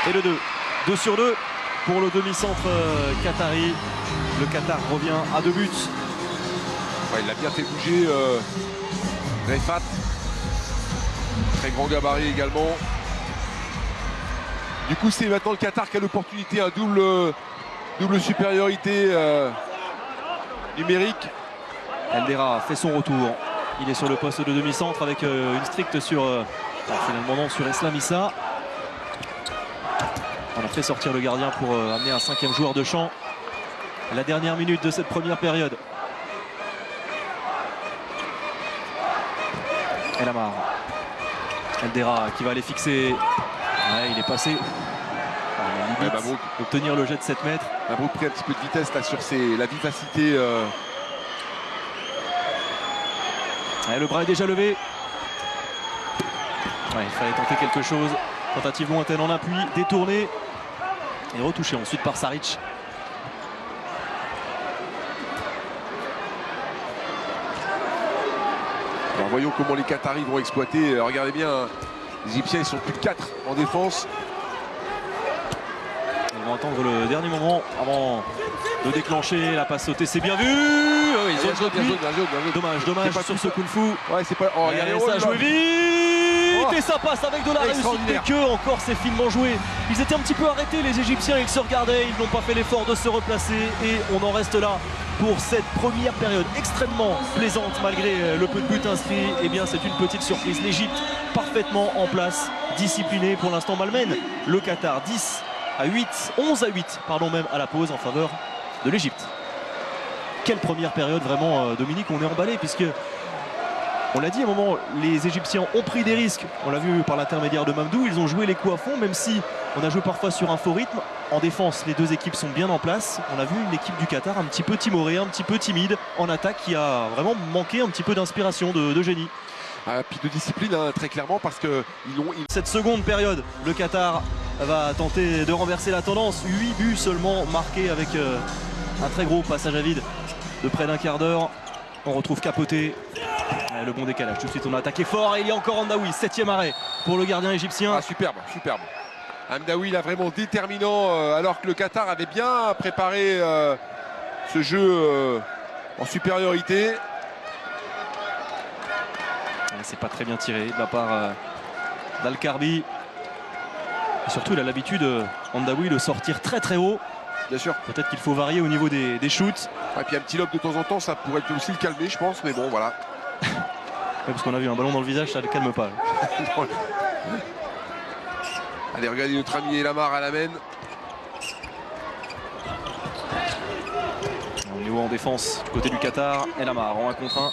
Speaker 1: Et le 2 sur 2 pour le demi-centre qatari. Le Qatar revient à 2 buts.
Speaker 2: Ouais, il a bien fait bouger Refat. Très grand gabarit également. Du coup, c'est maintenant le Qatar qui a l'opportunité, un double supériorité numérique.
Speaker 1: Eldera fait son retour. Il est sur le poste de demi-centre avec une stricte sur finalement non, sur Eslam Issa. On a fait sortir le gardien pour amener un 5e joueur de champ. La dernière minute de cette première période. Elamar. Eldera qui va aller fixer. Ouais, il est passé. Obtenir le jet de 7 mètres.
Speaker 2: Mabrouk pris un petit peu de vitesse là sur la vivacité.
Speaker 1: Ouais, le bras est déjà levé. Ouais, il fallait tenter quelque chose. Tentative lointaine en appui, détournée et retouchée ensuite par Saric.
Speaker 2: Alors voyons comment les Qataris vont exploiter. Regardez bien, hein. Les Égyptiens ils sont plus de 4 en défense.
Speaker 1: Ils vont attendre le dernier moment avant de déclencher la passe sautée. C'est bien vu. Ils ont
Speaker 2: bien joué.
Speaker 1: Dommage sur ce coup de fou.
Speaker 2: Ouais, c'est pas. Oh, regardez,
Speaker 1: ça a joué vite et ça passe avec de la réussite.
Speaker 2: Extraordinaire.
Speaker 1: Et que encore c'est finement joué. Ils étaient un petit peu arrêtés les Égyptiens. Ils se regardaient. Ils n'ont pas fait l'effort de se replacer et on en reste là pour cette première période extrêmement plaisante malgré le peu de buts inscrits. Eh bien c'est une petite surprise. L'Égypte parfaitement en place, disciplinée pour l'instant malmène. Le Qatar 11 à 8 pardon même à la pause en faveur de l'Égypte. Quelle première période vraiment Dominique, on est emballé puisque on l'a dit à un moment, les Égyptiens ont pris des risques. On l'a vu par l'intermédiaire de Mamdou, ils ont joué les coups à fond même si on a joué parfois sur un faux rythme. En défense, les deux équipes sont bien en place. On a vu une équipe du Qatar un petit peu timorée, un petit peu timide. En attaque qui a vraiment manqué un petit peu d'inspiration, de génie.
Speaker 2: Puis de discipline hein, très clairement parce que
Speaker 1: Cette seconde période, le Qatar va tenter de renverser la tendance. 8 buts seulement marqués avec un très gros passage à vide de près d'un quart d'heure. On retrouve Capote. Le bon décalage. Tout de suite, on a attaqué fort. Et il y a encore Hamdaoui. 7e arrêt pour le gardien égyptien.
Speaker 2: Ah, superbe, superbe. Hamdaoui, là, vraiment déterminant, alors que le Qatar avait bien préparé ce jeu en supériorité.
Speaker 1: C'est pas très bien tiré de la part d'Al-Karbi. Et surtout, il a l'habitude, Hamdaoui, de sortir très très haut.
Speaker 2: Bien sûr.
Speaker 1: Peut-être qu'il faut varier au niveau des shoots.
Speaker 2: Et puis un petit lob de temps en temps, ça pourrait aussi le calmer, je pense. Mais bon, voilà.
Speaker 1: Ouais, parce qu'on a vu un ballon dans le visage, ça ne le calme pas.
Speaker 2: Allez, regardez notre ami Elamar à la main.
Speaker 1: Au niveau en défense, du côté du Qatar, Elamar en 1 contre 1.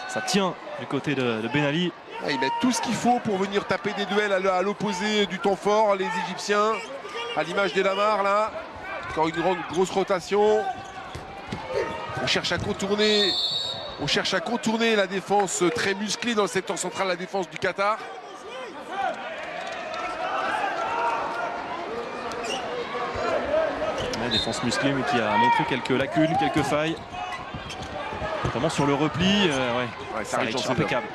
Speaker 1: Ça tient du côté de Ben Ali.
Speaker 2: Ils mettent tout ce qu'il faut pour venir taper des duels à l'opposé du temps fort, les Égyptiens. À l'image d'Elamar, là. Encore une grosse rotation. On cherche à contourner. On cherche à contourner la défense très musclée dans le secteur central, la défense du Qatar.
Speaker 1: Ouais, défense musclée mais qui a montré quelques lacunes, quelques failles. Notamment sur le repli.
Speaker 2: Ça arrive
Speaker 1: impeccable.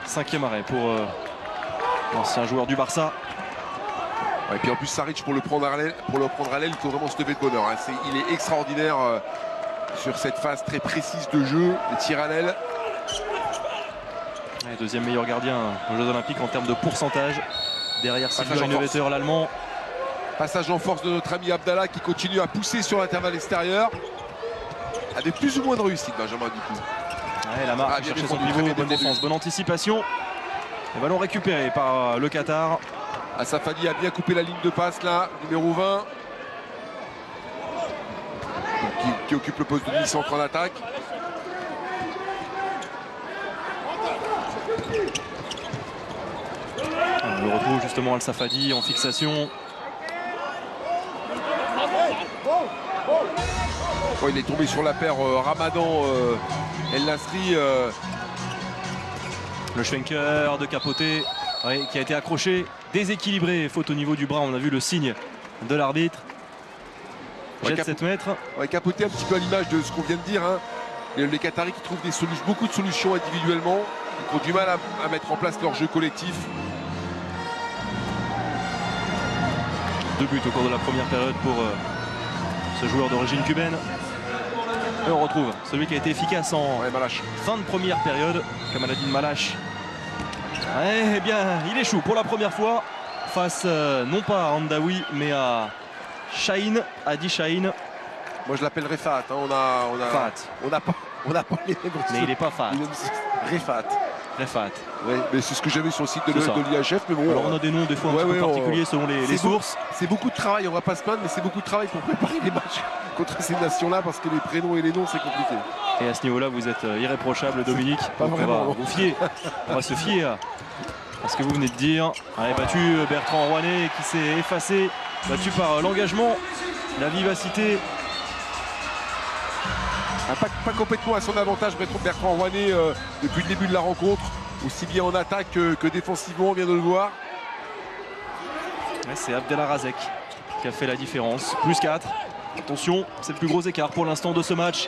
Speaker 1: 5e arrêt pour l'ancien joueur du Barça.
Speaker 2: Et puis en plus Saric pour le prendre à l'aile, il faut vraiment se lever de bonheur. Hein. Il est extraordinaire sur cette phase très précise de jeu, les tirs à l'aile.
Speaker 1: Ouais, deuxième meilleur gardien aux Jeux Olympiques en termes de pourcentage. Derrière Silvio Innovateur, l'Allemand.
Speaker 2: Passage en force de notre ami Abdallah qui continue à pousser sur l'intervalle extérieur. Avec plus ou moins de réussite, Benjamin, du coup.
Speaker 1: Ouais, la marque cherchait son pivot, bonne défense, bonne anticipation. Le ballon récupéré par le Qatar.
Speaker 2: Asafadi a bien coupé la ligne de passe là, numéro 20. Qui occupe le poste de demi-centre en attaque.
Speaker 1: On le retrouve justement Al-Safadi en fixation.
Speaker 2: Oh, il est tombé sur la paire Ramadan El Nasri.
Speaker 1: Le Schwenker de Capote qui a été accroché, déséquilibré, faute au niveau du bras. On a vu le signe de l'arbitre. Jet de 7 mètres.
Speaker 2: Ouais, Capote un petit peu à l'image de ce qu'on vient de dire. Hein. Les Qataris qui trouvent beaucoup de solutions individuellement, qui ont du mal à mettre en place leur jeu collectif.
Speaker 1: 2 buts au cours de la première période pour ce joueur d'origine cubaine. Et on retrouve celui qui a été efficace en fin de première période, Kamaladine Malache. Eh bien, il échoue pour la première fois face non pas à Hamdaoui mais à Chahine, Hadi Chahine.
Speaker 2: Moi je l'appellerai Fat. Hein. On n'a pas les mêmes.
Speaker 1: Mais il n'est pas Fat.
Speaker 2: Refat.
Speaker 1: Refat.
Speaker 2: Ouais, mais c'est ce que j'avais sur le site de l'IHF. Mais bon,
Speaker 1: alors on a des noms des fois un petit peu particuliers selon les sources.
Speaker 2: C'est beaucoup de travail, on va pas se plaindre, mais c'est beaucoup de travail pour préparer les matchs contre ces nations-là parce que les prénoms et les noms c'est compliqué.
Speaker 1: Et à ce niveau-là, vous êtes irréprochable, Dominique.
Speaker 2: Pas vraiment.
Speaker 1: On va se fier à ce que vous venez de dire. Allez, battu Bertrand Rouanet qui s'est effacé, battu par l'engagement, la vivacité.
Speaker 2: Pas complètement à son avantage Bertrand Rouanet depuis le début de la rencontre, aussi bien en attaque que défensivement, on vient de le voir.
Speaker 1: Ouais, c'est Abdellah Razek qui a fait la différence. Plus 4. Attention, c'est le plus gros écart pour l'instant de ce match.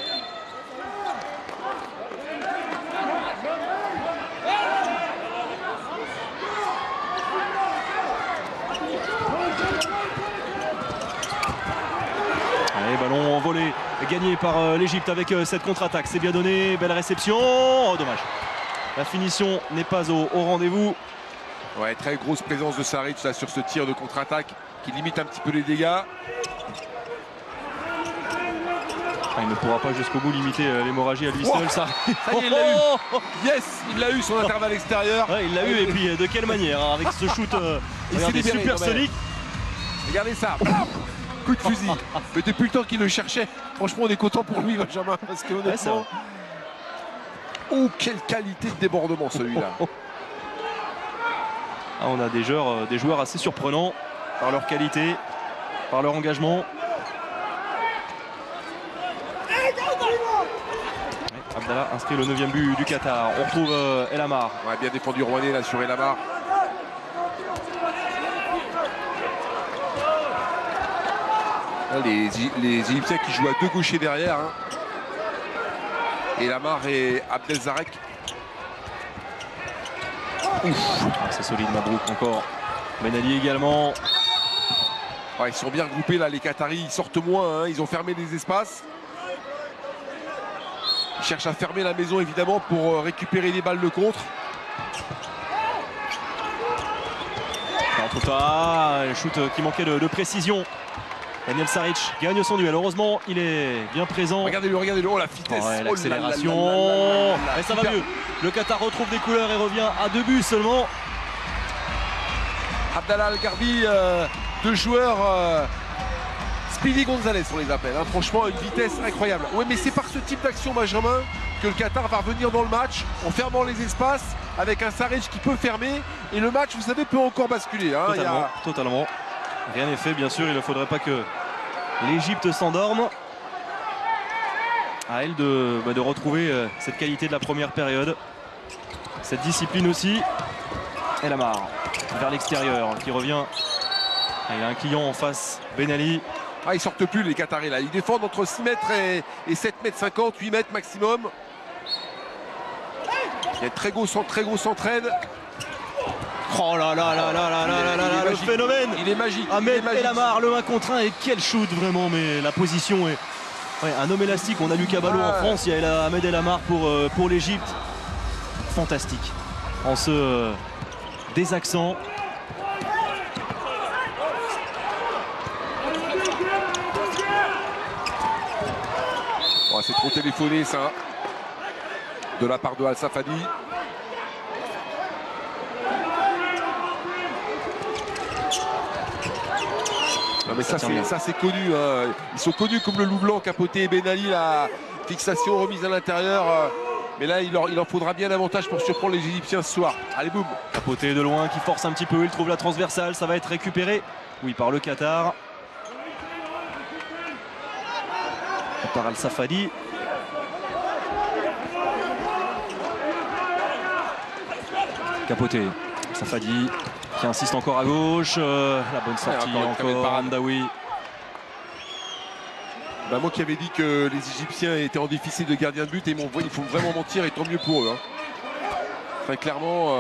Speaker 1: Allez, ballon envolé, gagné par l'Égypte avec cette contre-attaque. C'est bien donné, belle réception. Oh, dommage. La finition n'est pas au rendez-vous.
Speaker 2: Ouais, très grosse présence de Saric là, sur ce tir de contre-attaque qui limite un petit peu les dégâts.
Speaker 1: Il ne pourra pas jusqu'au bout limiter l'hémorragie à lui seul. Ça
Speaker 2: y est, il l'a eu. Yes, il l'a eu son intervalle extérieur.
Speaker 1: Ouais, il l'a eu et puis de quelle manière hein, avec ce shoot supersonique.
Speaker 2: Regardez ça. Coup de fusil. Mais depuis le temps qu'il le cherchait, franchement on est content pour lui Benjamin parce que honnêtement. Oh quelle qualité de débordement celui-là.
Speaker 1: Ah, on a des joueurs assez surprenants par leur qualité, par leur engagement. Abdallah inscrit le 9e but du Qatar. On retrouve Elamar.
Speaker 2: Ouais, bien défendu Rouanet là sur Elamar. Les Égyptiens qui jouent à deux gauchers derrière. Hein. Et Lamar et Abdelzarek.
Speaker 1: C'est solide, Mabrouk encore. Ben Ali également.
Speaker 2: Ouais, ils sont bien regroupés là, les Qataris. Ils sortent moins, hein. Ils ont fermé des espaces. Ils cherchent à fermer la maison évidemment pour récupérer les balles de contre.
Speaker 1: Un shoot qui manquait de précision. Daniel Saric gagne son duel. Heureusement, il est bien présent.
Speaker 2: Regardez-le, oh la vitesse.
Speaker 1: Ouais,
Speaker 2: oh
Speaker 1: l'accélération. Et ça va
Speaker 2: Super.
Speaker 1: mieux. Le Qatar retrouve des couleurs et revient à 2 buts seulement.
Speaker 2: Abdallah Al-Garbi, 2 joueurs. Speedy Gonzalez, on les appelle. Hein. Franchement, une vitesse incroyable. Oui, mais c'est par ce type d'action, Benjamin, que le Qatar va revenir dans le match en fermant les espaces, avec un Saric qui peut fermer. Et le match, vous savez, peut encore basculer. Hein.
Speaker 1: Totalement. Rien n'est fait, bien sûr. Il ne faudrait pas que l'Égypte s'endorme. À elle de retrouver cette qualité de la première période. Cette discipline aussi. Et Lamar vers l'extérieur qui revient. Il y a un client en face, Ben Ali.
Speaker 2: Ah, ils sortent plus les Qataris là. Ils défendent entre 6 mètres et 7 mètres 50, 8 mètres maximum. Il y a très gros s'entraide.
Speaker 1: Oh là là là là là là là là, le phénomène.
Speaker 2: Il est magique.
Speaker 1: Ahmed El Lamar, le 1 contre 1 et quel shoot vraiment, mais la position est... Ouais, un homme élastique, on a Lucas Ballot en France, il y a Ahmed El Lamar pour l'Égypte. Fantastique. En ce désaxant.
Speaker 2: Oh, c'est trop téléphoné ça. De la part de Al-Safadi. Non mais ça c'est connu, hein. Ils sont connus comme le loup blanc, Capoté et Ben Ali, la fixation remise à l'intérieur. Mais là il en faudra bien davantage pour surprendre les Égyptiens ce soir. Allez boum.
Speaker 1: Capoté de loin qui force un petit peu, il trouve la transversale, ça va être récupéré. Oui, par le Qatar. Par Al-Safadi. Capoté, Safadi qui insiste encore à gauche, la bonne sortie encore, Hamdaoui.
Speaker 2: Bah, moi qui avais dit que les Égyptiens étaient en déficit de gardien de but et ils font vraiment mentir et tant mieux pour eux. Hein. Très clairement.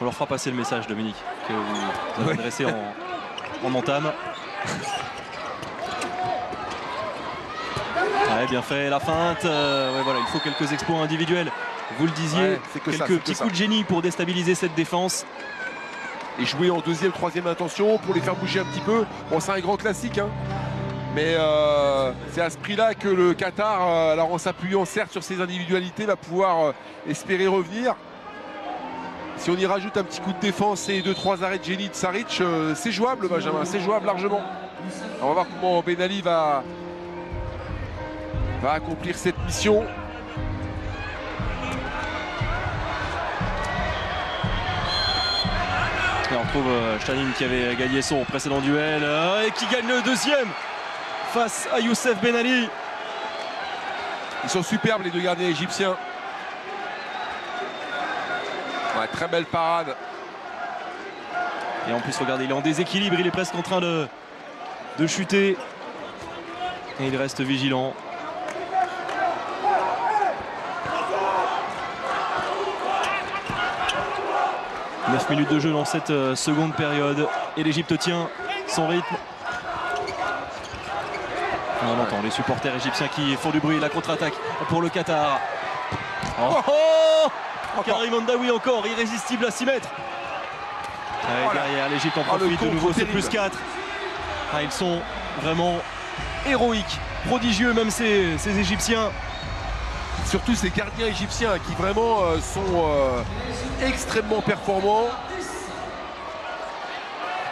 Speaker 1: On leur fera passer le message, Dominique, que vous avez adressé en entame. Ouais, bien fait, la feinte. Ouais, voilà, il faut quelques exploits individuels. Vous le disiez, quelques petits coups de génie pour déstabiliser cette défense.
Speaker 2: Et jouer en deuxième, troisième intention pour les faire bouger un petit peu. Bon, c'est un grand classique, hein. Mais c'est à ce prix-là que le Qatar, alors en s'appuyant certes sur ses individualités, va pouvoir espérer revenir. Si on y rajoute un petit coup de défense et 2-3 arrêts de génie de Saric, c'est jouable, Benjamin, c'est jouable largement. Alors on va voir comment Ben Ali va accomplir cette mission.
Speaker 1: Et on retrouve Stanin qui avait gagné son précédent duel et qui gagne le deuxième face à Youssef Ben Ali.
Speaker 2: Ils sont superbes les deux gardiens égyptiens. Ouais, très belle parade.
Speaker 1: Et en plus, regardez, il est en déséquilibre, il est presque en train de chuter. Et il reste vigilant. « 9 minutes de jeu dans cette seconde période. Et l'Égypte tient son rythme. » On entend les supporters égyptiens qui font du bruit. La contre-attaque pour le Qatar. Karim Hamdaoui encore, irrésistible à 6 mètres. Derrière, l'Égypte en profite de nouveau, c'est plus 4. Ils sont vraiment héroïques, prodigieux même ces Égyptiens.
Speaker 2: Surtout ces gardiens égyptiens qui vraiment sont extrêmement performants.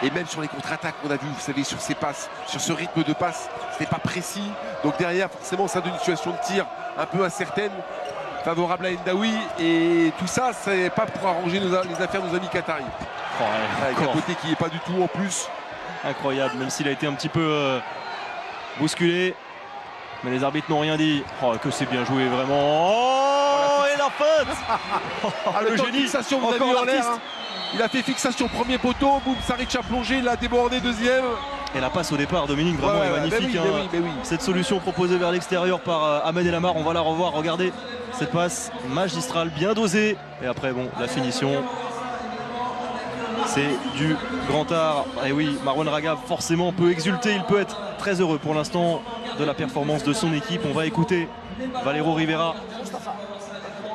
Speaker 2: Et même sur les contre-attaques, on a vu, vous savez, sur ces passes, sur ce rythme de passe, c'était pas précis. Donc derrière, forcément, ça donne une situation de tir un peu incertaine, favorable à Hamdaoui. Et tout ça, c'est pas pour arranger les affaires de nos amis qataris. Avec un côté qui n'est pas du tout en plus.
Speaker 1: Incroyable, même s'il a été un petit peu bousculé. Mais les arbitres n'ont rien dit. Oh, que c'est bien joué, vraiment. Oh, et la feinte.
Speaker 2: Le génie, fixation, vous avez vu en l'air. Hein. Il a fait fixation premier poteau, boum, Saric a plongé, il a débordé deuxième.
Speaker 1: Et la passe au départ, Dominique, vraiment est magnifique.
Speaker 2: Oui.
Speaker 1: Cette solution proposée vers l'extérieur par Ahmed El Lamar, on va la revoir, regardez. cette passe magistrale, bien dosée. Et après, bon, la finition, c'est du grand art. Et oui, Marwan Raga forcément peut exulter, il peut être très heureux pour l'instant de la performance de son équipe. On va écouter Valero Rivera.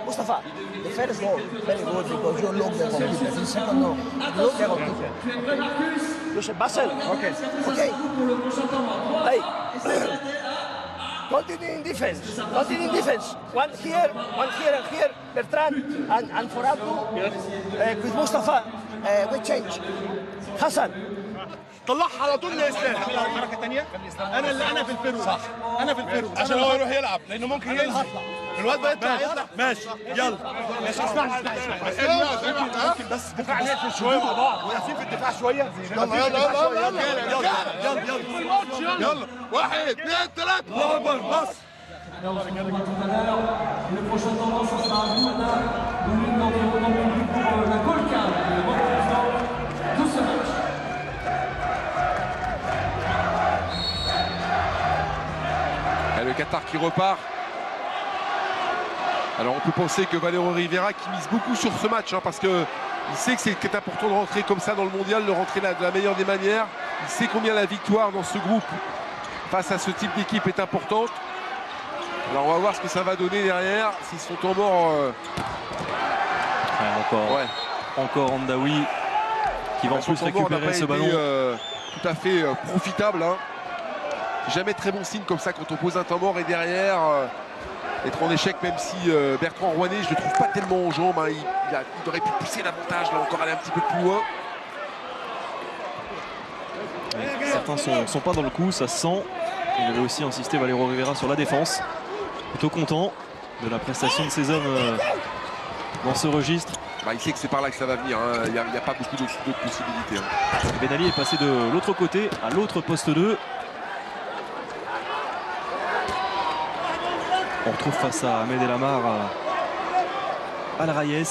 Speaker 4: Mustafa, the first goal, very good because you look the goalkeeper. The second goal, look the goalkeeper. You said Basel? Okay. Okay. Hey. Continue in defense. Continue in defense. One here, and here. Bertrand and for Abdul. With Mustafa, we change. Hassan.
Speaker 3: طلعها على طول يا اسلام. حركه ثانيه انا في الفيرو. صح انا في الفيرو عشان هو يروح يلعب لانه ممكن ينزل الواد بيطلع ماشي يلا ماشي اسمعني ممكن بس دفاع نقفل شويه مع بعض وياسين في الدفاع شويه يلا 1 2 3 الله اكبر بص
Speaker 2: Le Qatar qui repart. Alors on peut penser que Valero Rivera qui mise beaucoup sur ce match parce qu'il sait que c'est important de rentrer comme ça dans le mondial, de rentrer de la meilleure des manières. Il sait combien la victoire dans ce groupe face à ce type d'équipe est importante. Alors on va voir ce que ça va donner derrière, s'ils sont en mort.
Speaker 1: Encore Hamdaoui qui va en plus récupérer ce ballon.
Speaker 2: Tout à fait profitable. Jamais très bon signe comme ça quand on pose un temps mort et derrière être en échec, même si Bertrand Rouanet, je ne le trouve pas tellement en jambes. Il aurait pu pousser davantage, là encore aller un petit peu plus loin.
Speaker 1: Certains sont pas dans le coup, ça se sent. Il avait aussi insisté Valero Rivera sur la défense. Plutôt content de la prestation de ces hommes dans ce registre.
Speaker 2: Il sait que c'est par là que ça va venir, il n'y a pas beaucoup d'autres possibilités.
Speaker 1: Ben Ali est passé de l'autre côté, à l'autre poste 2. On retrouve face à Ahmed El Amar Al Rayes.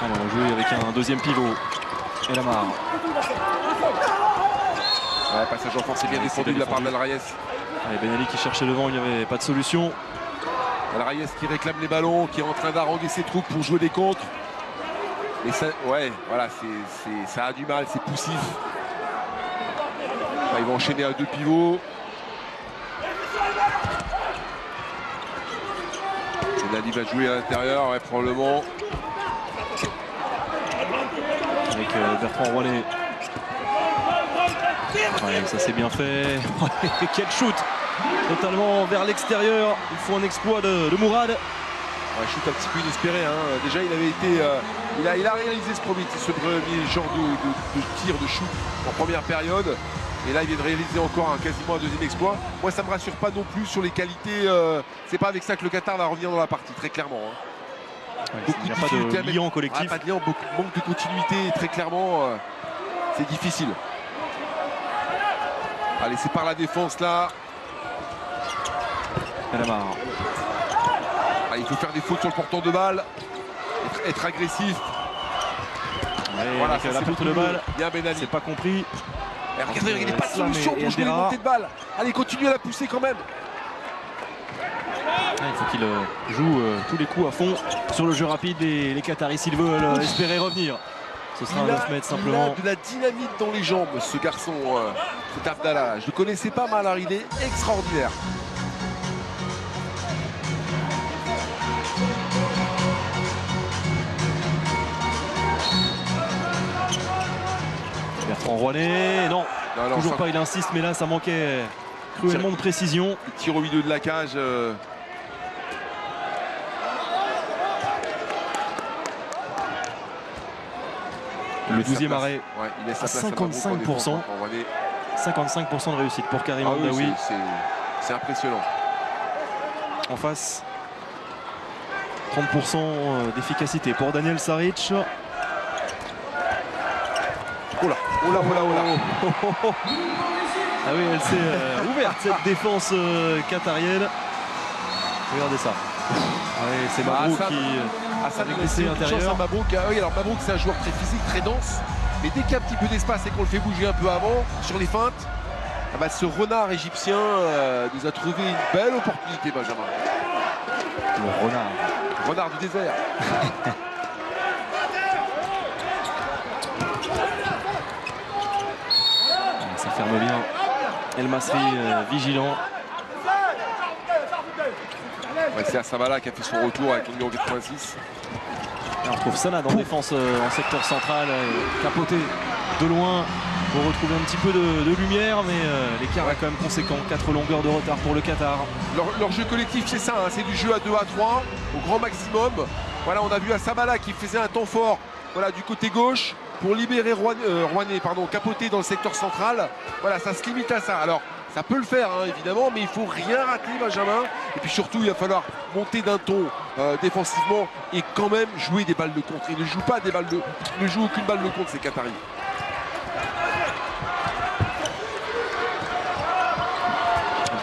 Speaker 1: Alors on joue avec un deuxième pivot. El Amar.
Speaker 2: Passage offensif bien défendu de la part d'Al Rayes.
Speaker 1: Ben Ali qui cherchait devant, il n'y avait pas de solution.
Speaker 2: Al Rayes qui réclame les ballons, qui est en train d'haranguer ses troupes pour jouer des contres. Et ça, ça a du mal, c'est poussif. Il va enchaîner à 2 pivots. Nadi va jouer à l'intérieur, probablement.
Speaker 1: Avec Bertrand Rouanet. Ça c'est bien fait. Quel shoot! Totalement vers l'extérieur. Il faut un exploit de Mourad.
Speaker 2: Shoot un petit peu inespéré. Déjà il avait été. Il a réalisé ce premier genre de tir, de shoot en première période. Et là, il vient de réaliser encore quasiment un deuxième exploit. Moi, ça ne me rassure pas non plus sur les qualités. C'est pas avec ça que le Qatar va revenir dans la partie, très clairement.
Speaker 1: Il n'y a pas de lien collectif.
Speaker 2: Pas de lien, manque de continuité, très clairement. C'est difficile. Allez, c'est par la défense, là. Il faut faire des fautes sur le porteur de balle. Être agressif.
Speaker 1: Voilà, la perte de balle.
Speaker 2: Bien Ben Ali.
Speaker 1: C'est pas compris.
Speaker 2: Regardez, il n'y a pas de solution pour jouer une montée de balle. Allez, continue à la pousser quand même.
Speaker 1: Il faut qu'il joue tous les coups à fond sur le jeu rapide et les Qataris s'ils veulent espérer revenir. Ce sera un 9 mètres simplement.
Speaker 2: Il a de la dynamite dans les jambes, ce garçon, cet Abdallah. Je ne le connaissais pas mal, il est extraordinaire.
Speaker 1: Bertrand Rouanet, non, toujours pas, il insiste, mais là ça manquait cruellement de précision.
Speaker 2: Il tire au milieu de la cage. Le
Speaker 1: 12e arrêt
Speaker 2: il laisse
Speaker 1: à 55%. 55% de réussite pour Karim Hamdaoui.
Speaker 2: C'est impressionnant.
Speaker 1: En face, 30% d'efficacité pour Daniel Saric.
Speaker 2: Oula.
Speaker 1: Ah oui, elle s'est ouverte cette défense qatarienne. Regardez ça. C'est Mabrouk qui a glissé intérieur.
Speaker 2: Mabrouk, alors Mabrouk c'est un joueur très physique, très dense. Mais dès qu'il y a un petit peu d'espace et qu'on le fait bouger un peu avant, sur les feintes, Ah bah, ce renard égyptien nous a trouvé une belle opportunité, Benjamin.
Speaker 1: Le renard.
Speaker 2: Renard du désert.
Speaker 1: Ça ferme bien. El Masri vigilant.
Speaker 2: Ouais, c'est Sabala qui a fait son retour avec le numéro 86.
Speaker 1: Et on retrouve Sanad en défense en secteur central, capoté de loin pour retrouver un petit peu de lumière, mais l'écart est quand même conséquent. 4 longueurs de retard pour le Qatar.
Speaker 2: Leur jeu collectif, c'est ça, hein, c'est du jeu à 2 à 3 au grand maximum. Voilà, on a vu Sabala qui faisait un temps fort, voilà, du côté gauche pour libérer Rouanet, capoté dans le secteur central. Voilà, ça se limite à ça. Alors, ça peut le faire, hein, évidemment, mais il faut rien rater, Benjamin. Et puis surtout, il va falloir monter d'un ton défensivement et quand même jouer des balles de contre. Il ne joue pas des balles de, il ne joue aucune balle de contre, ces Qataris.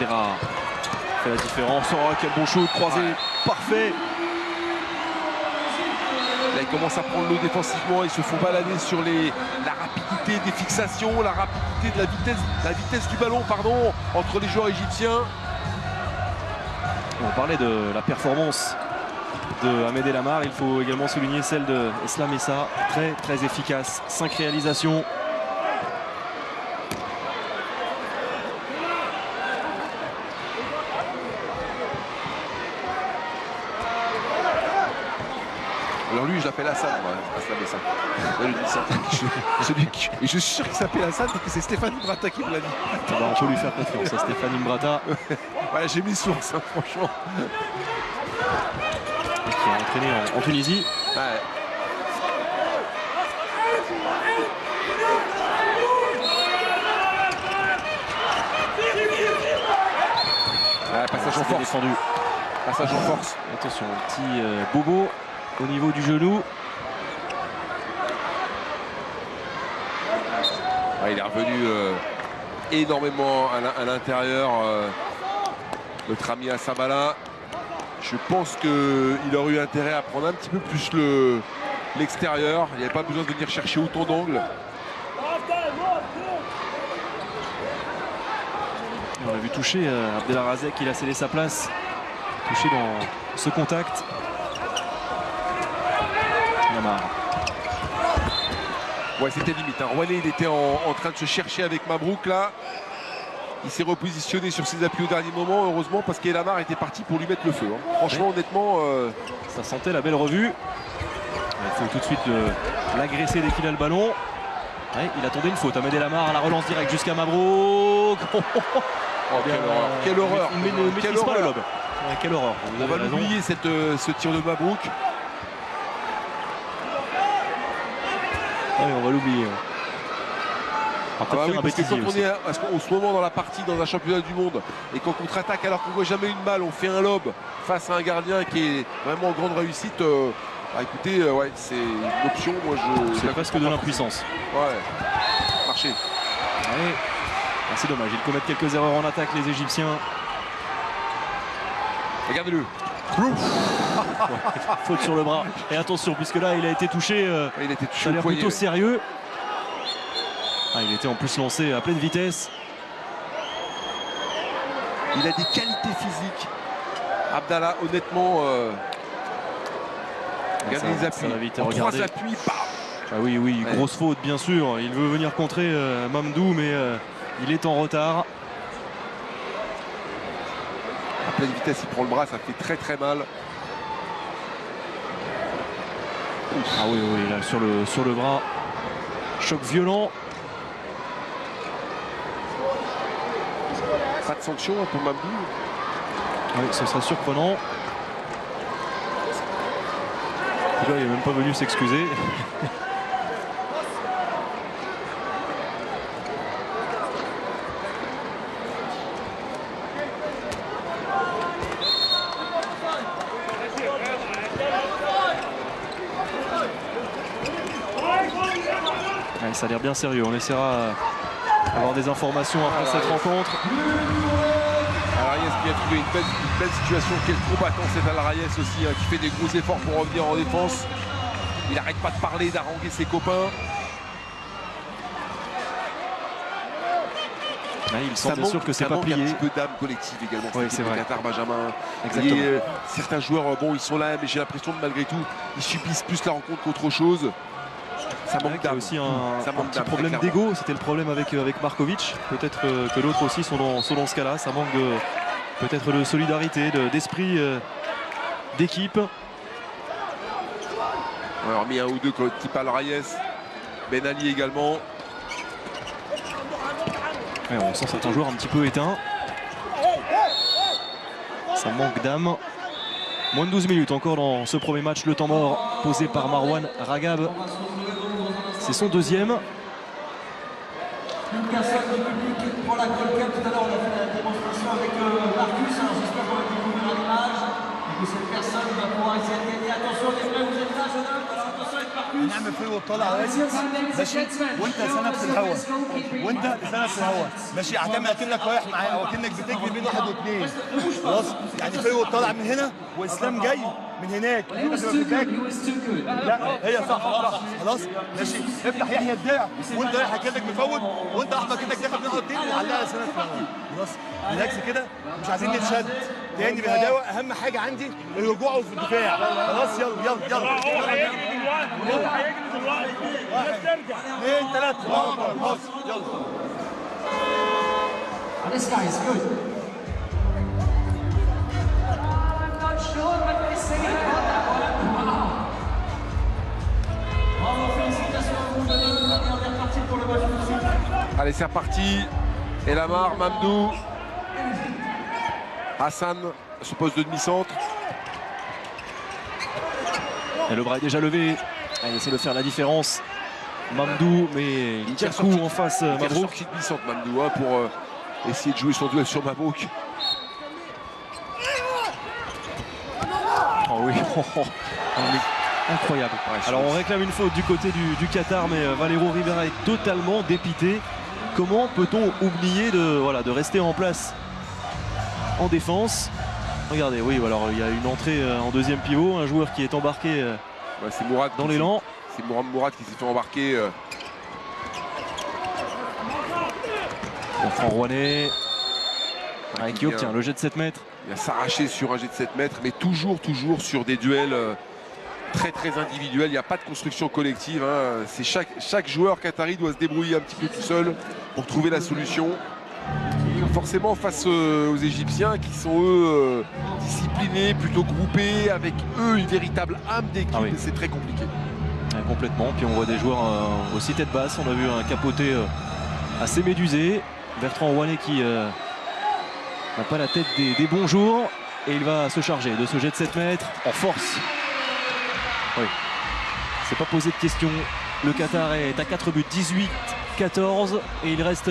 Speaker 1: Vera fait la différence. Oh, quel bon shoot croisé, parfait.
Speaker 2: Là, ils commencent à prendre l'eau défensivement, ils se font balader sur la rapidité des fixations, la rapidité de la vitesse du ballon, entre les joueurs égyptiens.
Speaker 1: On parlait de la performance de Ahmed El Amar, il faut également souligner celle de Eslam Essa, très efficace, 5 réalisations.
Speaker 2: Alors lui, je l'appelle Hassan, moi, Eslam Essa. Et je suis sûr qu'il s'appelle Hassan parce que c'est Stéphane Imbrata qui me l'a dit.
Speaker 1: On peut lui faire confiance à Stéphane Imbrata.
Speaker 2: Voilà, j'ai mis source, hein, franchement.
Speaker 1: Qui a entraîné en Tunisie.
Speaker 2: Ouais. Passage en force.
Speaker 1: Défendu.
Speaker 2: Passage en force.
Speaker 1: Attention, un petit bobo au niveau du genou.
Speaker 2: Il est revenu énormément à l'intérieur, notre ami Sabala. Je pense qu'il aurait eu intérêt à prendre un petit peu plus l'extérieur. Il n'y avait pas besoin de venir chercher autant d'angles.
Speaker 1: On a vu toucher Abdelrazek, il a cédé sa place. Touché dans ce contact. Yamar.
Speaker 2: Ouais, c'était limite. Hein. Rouanet, il était en train de se chercher avec Mabrouk là. Il s'est repositionné sur ses appuis au dernier moment, heureusement, parce qu'El Amar était parti pour lui mettre le feu. Hein. Franchement, honnêtement...
Speaker 1: Ça sentait la belle revue. Il faut tout de suite l'agresser dès qu'il a le ballon. Ouais, il attendait une faute. Ahmed El Amar à la relance directe jusqu'à Mabrouk.
Speaker 2: Oh, quelle horreur.
Speaker 1: Il ne maîtrise pas le lob. Ouais, quelle horreur.
Speaker 2: On va l'oublier, ce tir de Mabrouk.
Speaker 1: Ouais, on va l'oublier.
Speaker 2: Parce que quand on est en ce moment dans la partie, dans un championnat du monde, et qu'on contre-attaque alors qu'on ne voit jamais une balle, on fait un lob face à un gardien qui est vraiment en grande réussite. Écoutez, ouais, c'est une option. Moi,
Speaker 1: c'est presque de l'impuissance.
Speaker 2: Ouais, marché.
Speaker 1: Ouais. C'est dommage, ils commettent quelques erreurs en attaque, les Égyptiens.
Speaker 2: Regardez-le.
Speaker 1: Faute sur le bras. Et attention, puisque là, il a été touché.
Speaker 2: Il a été touché
Speaker 1: ça a l'air plutôt
Speaker 2: ouais.
Speaker 1: sérieux. Il était en plus lancé à pleine vitesse.
Speaker 2: Il a des qualités physiques. Abdallah, honnêtement, regardez les appuis. En 3 appuis, bam.
Speaker 1: Ah oui, ouais. Grosse faute, bien sûr. Il veut venir contrer Mamdou, mais il est en retard.
Speaker 2: À pleine vitesse, il prend le bras, ça fait très mal.
Speaker 1: Ah oui, là, sur le bras. Choc violent.
Speaker 2: Pas de sanction pour Mamdou.
Speaker 1: Oui, ce serait surprenant. Là, il n'est même pas venu s'excuser. Ouais, ça a l'air bien sérieux. On essaiera d'avoir des informations après cette rencontre.
Speaker 2: Al-Rayes qui a trouvé une belle situation. Quel combattant c'est Al-Rayes aussi, hein, qui fait des gros efforts pour revenir en défense. Il n'arrête pas de parler, d'haranguer ses copains.
Speaker 1: Ouais, il semble bien sûr que c'est pas plié.
Speaker 2: Un petit peu d'âme collective également.
Speaker 1: Oui, c'est vrai.
Speaker 2: Qatar, Benjamin.
Speaker 1: Exactement.
Speaker 2: Et, certains joueurs, bon, ils sont là, mais j'ai l'impression que malgré tout, ils subissent plus la rencontre qu'autre chose. Ça manque
Speaker 1: Il y a
Speaker 2: d'âme.
Speaker 1: aussi un petit
Speaker 2: d'âme,
Speaker 1: problème
Speaker 2: très
Speaker 1: d'ego. C'était le problème avec Markovic. Peut-être que l'autre aussi sont dans ce cas-là. Ça manque peut-être de solidarité, d'esprit d'équipe.
Speaker 2: On a remis un ou deux type Al-Rayes, Ben Ali également.
Speaker 1: Ouais, on sent certains joueurs un petit peu éteints. Ça manque d'âme. Moins de 12 minutes encore dans ce premier match. Le temps mort posé par Marwan Ragab. C'est son deuxième.
Speaker 5: Une personne du public pour la Gold Cup. Tout à l'heure, on a fait la démonstration avec Marcus. Alors, j'espère qu'on va découvrir l'image et que cette personne va pouvoir essayer de gagner. Attention, les frères, vous êtes là, jeune homme. Alors, attention avec Marcus.
Speaker 3: نعمل فيه وطلع ماشي وانت لسانك في الهواء وانت لسانك في الهواء ماشي اعتمد اكنك رايح معاه او اكنك بتجري بين واحد واثنين خلاص يعني فيه وطلع من هنا واسلام جاي من هناك لا هي صح صح خلاص ماشي افتح يحيى الدرع وانت رايح كانك مفوت وانت احمد كانك داخل من واحد واثنين وعلقها لسانك في الهواء خلاص بالعكس كده مش عايزين نتشد تاني بهداوه اهم حاجه عندي الرجوع وفي الدفاع خلاص يلا يلا يلا اثنين ثلاثة خلاص يلا
Speaker 5: This guy is good. I'm not sure, but they say he got that one. Wow. Bravo, félicitations à vous, jeune homme. Et on est reparti pour le match de suite.
Speaker 2: Allez, c'est reparti. Et Lamar, Mamdou. Hassan, ce poste de demi-centre.
Speaker 1: Et le bras est déjà levé. Il essaie de faire la différence. Mamdou, mais il tire coup en face.
Speaker 2: Il est
Speaker 1: Mabrouk.
Speaker 2: sorti de demi-centre, Mamdou, hein, pour essayer de jouer son duel sur Mabrouk.
Speaker 1: Oh oui, on est incroyable. Alors on réclame une faute du côté du Qatar, mais Valero Rivera est totalement dépité. Comment peut-on oublier de rester en place en défense? Regardez, oui, alors il y a une entrée en deuxième pivot, un joueur qui est embarqué
Speaker 2: Ouais, c'est Mourad
Speaker 1: dans l'élan.
Speaker 2: C'est Mourad qui s'est fait embarquer.
Speaker 1: Bertrand Rouanet qui
Speaker 2: vient-
Speaker 1: obtient le jet de 7 mètres.
Speaker 2: Il va s'arracher sur un jet de 7 mètres, mais toujours sur des duels très individuels. Il n'y a pas de construction collective. Hein. C'est chaque joueur qatari doit se débrouiller un petit peu tout seul pour trouver la solution. Forcément face aux Égyptiens qui sont eux disciplinés, plutôt groupés, avec eux une véritable âme d'équipe.
Speaker 1: Ah oui.
Speaker 2: Et c'est très compliqué.
Speaker 1: Complètement. Puis on voit des joueurs aussi tête basse. On a vu un capoté assez médusé. Bertrand Rouanet qui n'a pas la tête des bons jours. Et il va se charger de ce jet de 7 mètres en force. Oui. C'est pas posé de question. Le Qatar est à 4 buts, 18-14. Et il reste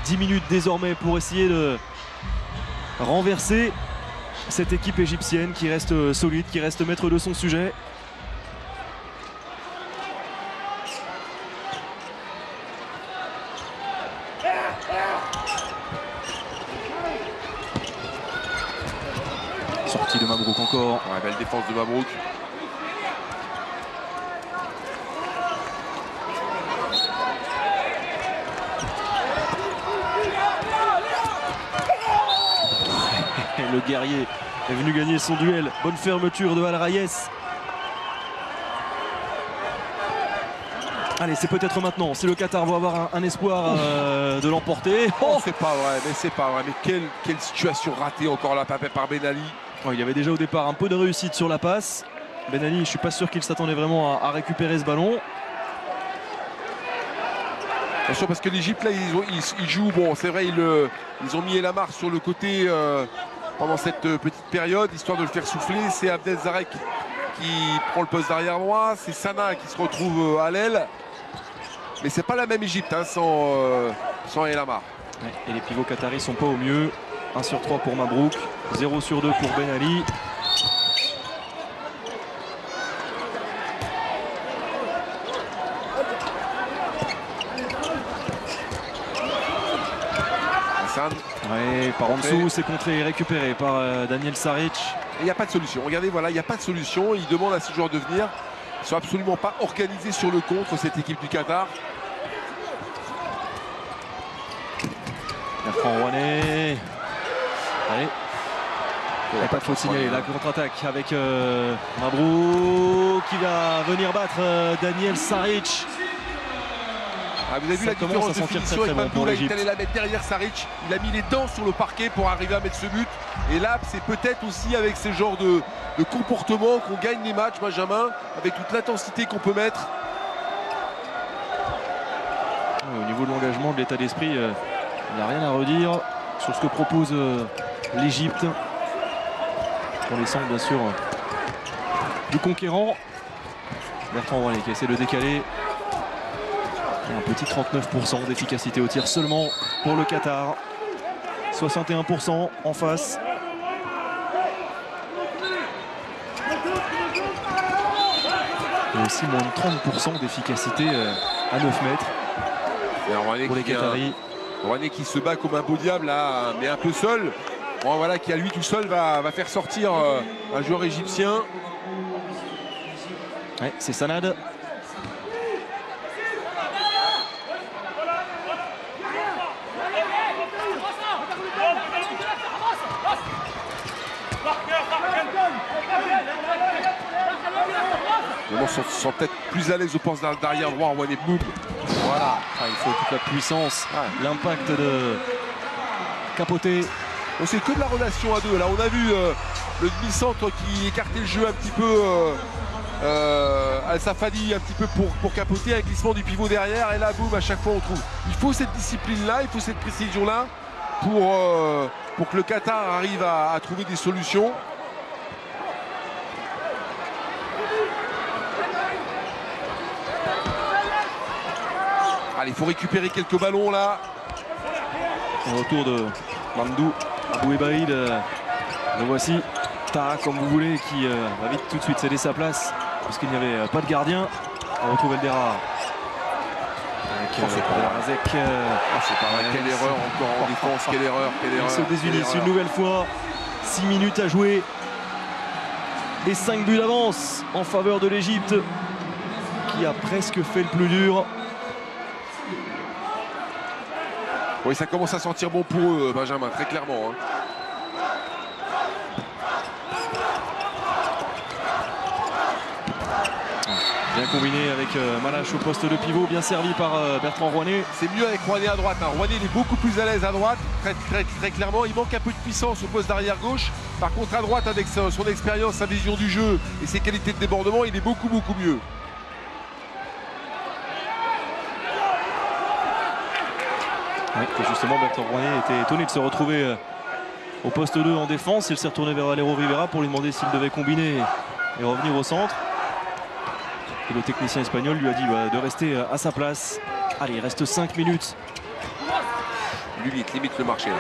Speaker 1: 10 minutes désormais pour essayer de renverser cette équipe égyptienne qui reste solide, qui reste maître de son sujet. Sortie de Mabrouk encore.
Speaker 2: Ouais, belle défense de Mabrouk.
Speaker 1: Et le guerrier est venu gagner son duel. Bonne fermeture de Al-Rayes. Allez, c'est peut-être maintenant. Si le Qatar va avoir un espoir de l'emporter.
Speaker 2: Oh, c'est pas vrai, mais c'est pas vrai. Mais quelle situation ratée encore là par Ben Ali.
Speaker 1: Oh, il y avait déjà au départ un peu de réussite sur la passe. Ben Ali, je suis pas sûr qu'il s'attendait vraiment à récupérer ce ballon.
Speaker 2: Attention parce que l'Égypte là ils jouent, bon c'est vrai ils ont mis Elamar sur le côté pendant cette petite période histoire de le faire souffler. C'est Abdel Zarek qui prend le poste d'arrière droit, c'est Sana qui se retrouve à l'aile. Mais c'est pas la même Égypte hein, sans Elamar.
Speaker 1: Ouais, et les pivots qataris sont pas au mieux. 1 sur 3 pour Mabrouk, 0 sur 2 pour Ben Ali.
Speaker 2: Hassan.
Speaker 1: Ouais, par en dessous, c'est contré et récupéré par Daniel Saric.
Speaker 2: Il n'y a pas de solution. Regardez, voilà, il n'y a pas de solution. Il demande à ces joueurs de venir. Ils ne sont absolument pas organisés sur le contre, cette équipe du Qatar.
Speaker 1: Bertrand Rouanet. Allez. Il n'y a pas de faute signalée. La contre-attaque avec Mabrouk qui va venir battre Daniel Saric.
Speaker 2: Ah, vous avez vu
Speaker 1: Ça
Speaker 2: la
Speaker 1: commence
Speaker 2: différence
Speaker 1: à
Speaker 2: de
Speaker 1: sentir
Speaker 2: finition
Speaker 1: très,
Speaker 2: avec
Speaker 1: très bon
Speaker 2: Mabrouk,
Speaker 1: pour
Speaker 2: là, il est
Speaker 1: l'Égypte.
Speaker 2: allé la mettre derrière Saric. Il a mis les dents sur le parquet pour arriver à mettre ce but. Et là, c'est peut-être aussi avec ce genre de comportement qu'on gagne les matchs, Benjamin, avec toute l'intensité qu'on peut mettre.
Speaker 1: Au niveau de l'engagement, de l'état d'esprit, il n'y a rien à redire sur ce que propose l'Égypte. Pour les centres, bien sûr, du conquérant. Bertrand Rouanet qui essaie de décaler. Et un petit 39% d'efficacité au tir seulement pour le Qatar. 61% en face. Et aussi moins de 30% d'efficacité à 9 mètres pour les Qataris.
Speaker 2: Rouanet qui se bat comme un beau diable là, mais un peu seul. Bon, voilà, qui à lui tout seul va faire sortir un joueur égyptien.
Speaker 1: Ouais, c'est Sanad.
Speaker 2: Les gens sont peut-être plus à l'aise au poste d'arrière droit. Rouanet Boub. Voilà.
Speaker 1: Ah, il faut toute la puissance, l'impact de Capote.
Speaker 2: Bon, c'est que de la relation à deux. Là, on a vu le demi-centre qui écartait le jeu un petit peu. Al-Safadi un petit peu pour capoter, un glissement du pivot derrière. Et là, boum, à chaque fois, on trouve. Il faut cette discipline-là, il faut cette précision-là pour que le Qatar arrive à trouver des solutions. Allez, il faut récupérer quelques ballons là.
Speaker 1: Et retour de Mamdou Abouebaïd. Le voici. Tara, comme vous voulez, qui va vite tout de suite céder sa place puisqu'il n'y avait pas de gardien. On retrouve Eldera. Avec Razek.
Speaker 2: C'est pas vrai. Quelle erreur encore en défense. Quelle erreur.
Speaker 1: Ils se désunissent une nouvelle fois. 6 minutes à jouer. Et 5 buts d'avance en faveur de l'Égypte qui a presque fait le plus dur.
Speaker 2: Oui, ça commence à sentir bon pour eux, Benjamin, très clairement. Hein.
Speaker 1: Bien combiné avec Malache au poste de pivot, bien servi par Bertrand Rouanet.
Speaker 2: C'est mieux avec Rouanet à droite. Hein. Rouanet il est beaucoup plus à l'aise à droite, très clairement. Il manque un peu de puissance au poste d'arrière gauche. Par contre, à droite, avec son expérience, sa vision du jeu et ses qualités de débordement, il est beaucoup mieux.
Speaker 1: Oui, et justement, Bertrand Rouanet était étonné de se retrouver au poste 2 en défense. Il s'est retourné vers Valero Rivera pour lui demander s'il devait combiner et revenir au centre. Et le technicien espagnol lui a dit de rester à sa place. Allez, il reste 5 minutes.
Speaker 2: Limite le marché. Là.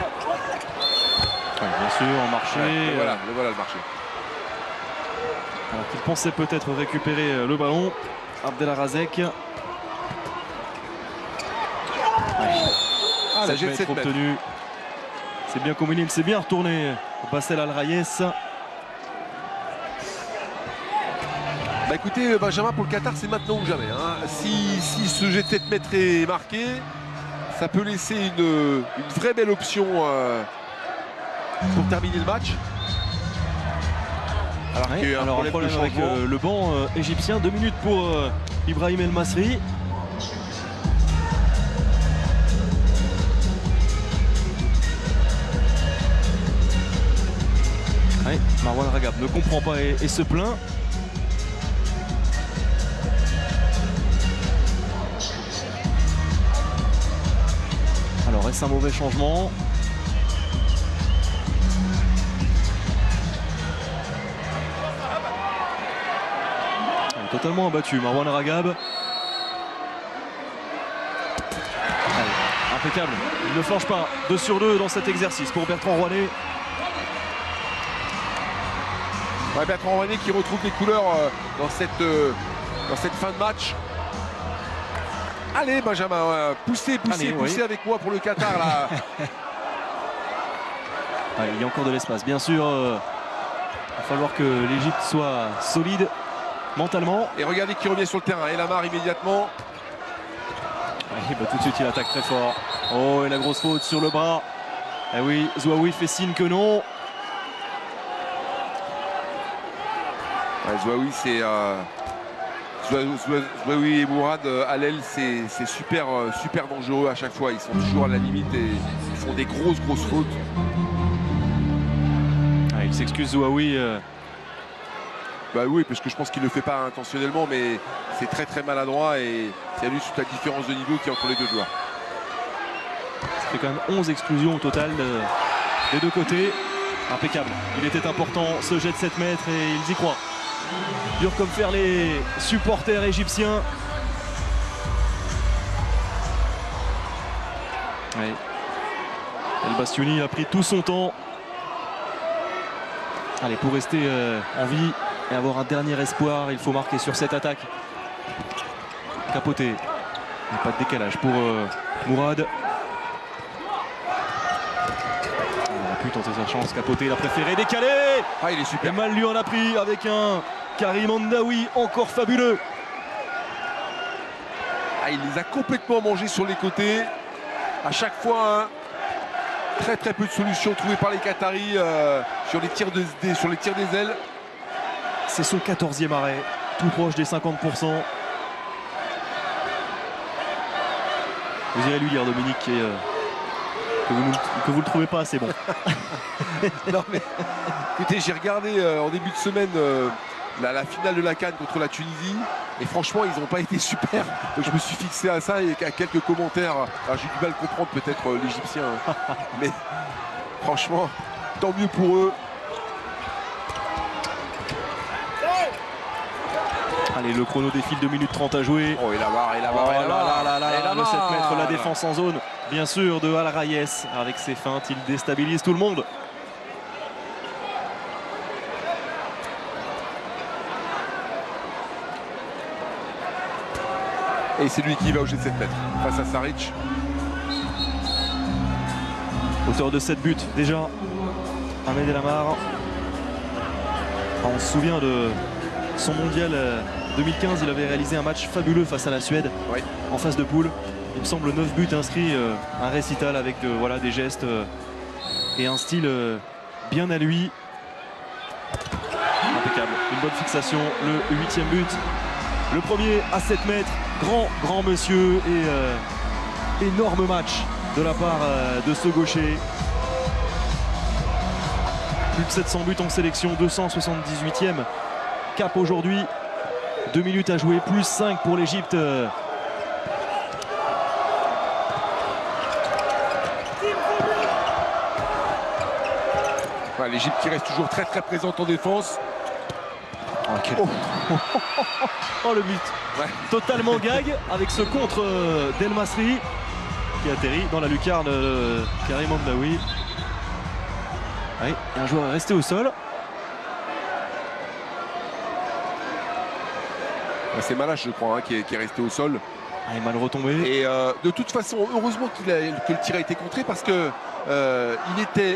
Speaker 1: Ouais, bien sûr, en marché.
Speaker 2: Ouais, le voilà le marché.
Speaker 1: Alors qu'il pensait peut-être récupérer le ballon. Abdelrazek. Ouais.
Speaker 2: La jet de 7 mètres.
Speaker 1: Obtenu. C'est bien combiné, il s'est bien retourné au Bassel Al-Rayes.
Speaker 2: Bah écoutez, Benjamin, pour le Qatar, c'est maintenant ou jamais. Hein. Si ce jet de 7 mètres est marqué, ça peut laisser une vraie belle option pour terminer le match.
Speaker 1: Alors, un problème avec le banc égyptien. 2 minutes pour Ibrahim El Masri. Ouais, Marwan Ragab ne comprend pas et se plaint. Alors, est-ce un mauvais changement? Totalement abattu, Marwan Ragab. Allez, impeccable, il ne flanche pas. 2 sur 2 dans cet exercice pour Bertrand Rouanet.
Speaker 2: Ouais, Bertrand Rouanet qui retrouve les couleurs dans cette fin de match. Allez Benjamin, poussez avec moi pour le Qatar là.
Speaker 1: Allez, il y a encore de l'espace, bien sûr. Il va falloir que l'Égypte soit solide mentalement.
Speaker 2: Et regardez qui revient sur le terrain. El Amar immédiatement.
Speaker 1: Ouais, bah, tout de suite il attaque très fort. Oh, et la grosse faute sur le bras. Eh oui, Zouaoui fait signe que non.
Speaker 2: Ouais, Zouaoui, c'est Zouaoui et Mourad à l'aile, c'est super, super dangereux à chaque fois. Ils sont toujours à la limite et ils font des grosses fautes.
Speaker 1: Ah, il s'excuse Zouaoui.
Speaker 2: Bah oui, parce que je pense qu'il ne le fait pas intentionnellement, mais c'est très maladroit et c'est juste la différence de niveau qu'il y a entre les deux joueurs.
Speaker 1: Ça fait quand même 11 exclusions au total des deux côtés. Impeccable. Il était important ce jet de 7 mètres et ils y croient. Dur comme fer les supporters égyptiens. Ouais. El Bastouni a pris tout son temps. Allez, pour rester en vie et avoir un dernier espoir, il faut marquer sur cette attaque. Capoté. Il n'y a pas de décalage pour Mourad. Il a pu tenter sa chance. Capoté, il a préféré décaler.
Speaker 2: Ah, il est
Speaker 1: Et
Speaker 2: super.
Speaker 1: mal lui en a pris avec un Karim Andaoui encore fabuleux.
Speaker 2: Ah, il les a complètement mangés sur les côtés. À chaque fois, hein, très peu de solutions trouvées par les Qataris sur les tirs des ailes.
Speaker 1: C'est son 14e arrêt, tout proche des 50%. Vous irez lui dire, Dominique, que vous ne le trouvez pas assez bon.
Speaker 2: Non mais écoutez, j'ai regardé en début de semaine la finale de la CAN contre la Tunisie et franchement ils n'ont pas été super, donc je me suis fixé à ça et à quelques commentaires. Alors j'ai du mal à comprendre peut-être l'égyptien, hein. Mais franchement tant mieux pour eux.
Speaker 1: Allez, le chrono défile, 2 minutes 30 à jouer.
Speaker 2: Oh, et la barre, et la
Speaker 1: Oh
Speaker 2: barre,
Speaker 1: là
Speaker 2: et la barre,
Speaker 1: là là
Speaker 2: et la
Speaker 1: là, le 7
Speaker 2: barre.
Speaker 1: mètres, la défense en zone, bien sûr, de Al Rayes. Avec ses feintes, il déstabilise tout le monde.
Speaker 2: Et c'est lui qui va au jet de 7 mètres face à Saric.
Speaker 1: Auteur de 7 buts déjà, Ahmed El Amar. On se souvient de son mondial 2015, il avait réalisé un match fabuleux face à la Suède,
Speaker 2: Oui.
Speaker 1: en phase de poule. Il me semble 9 buts inscrits, un récital avec voilà, des gestes et un style bien à lui. Impeccable, une bonne fixation, le 8e but. Le premier à 7 mètres, grand monsieur et énorme match de la part de ce gaucher. Plus de 700 buts en sélection, 278e cap aujourd'hui. 2 minutes à jouer, plus 5 pour l'Égypte.
Speaker 2: Ouais, l'Égypte qui reste toujours très présente en défense.
Speaker 1: Oh le but,
Speaker 2: Ouais.
Speaker 1: totalement gag avec ce contre d'El Masri qui atterrit dans la lucarne de Karim Andaoui. Ouais, un joueur est resté au sol.
Speaker 2: C'est Malache, je crois, hein, qui est resté au sol.
Speaker 1: Ah, il est mal retombé.
Speaker 2: Et de toute façon, heureusement que le tir a été contré parce que il était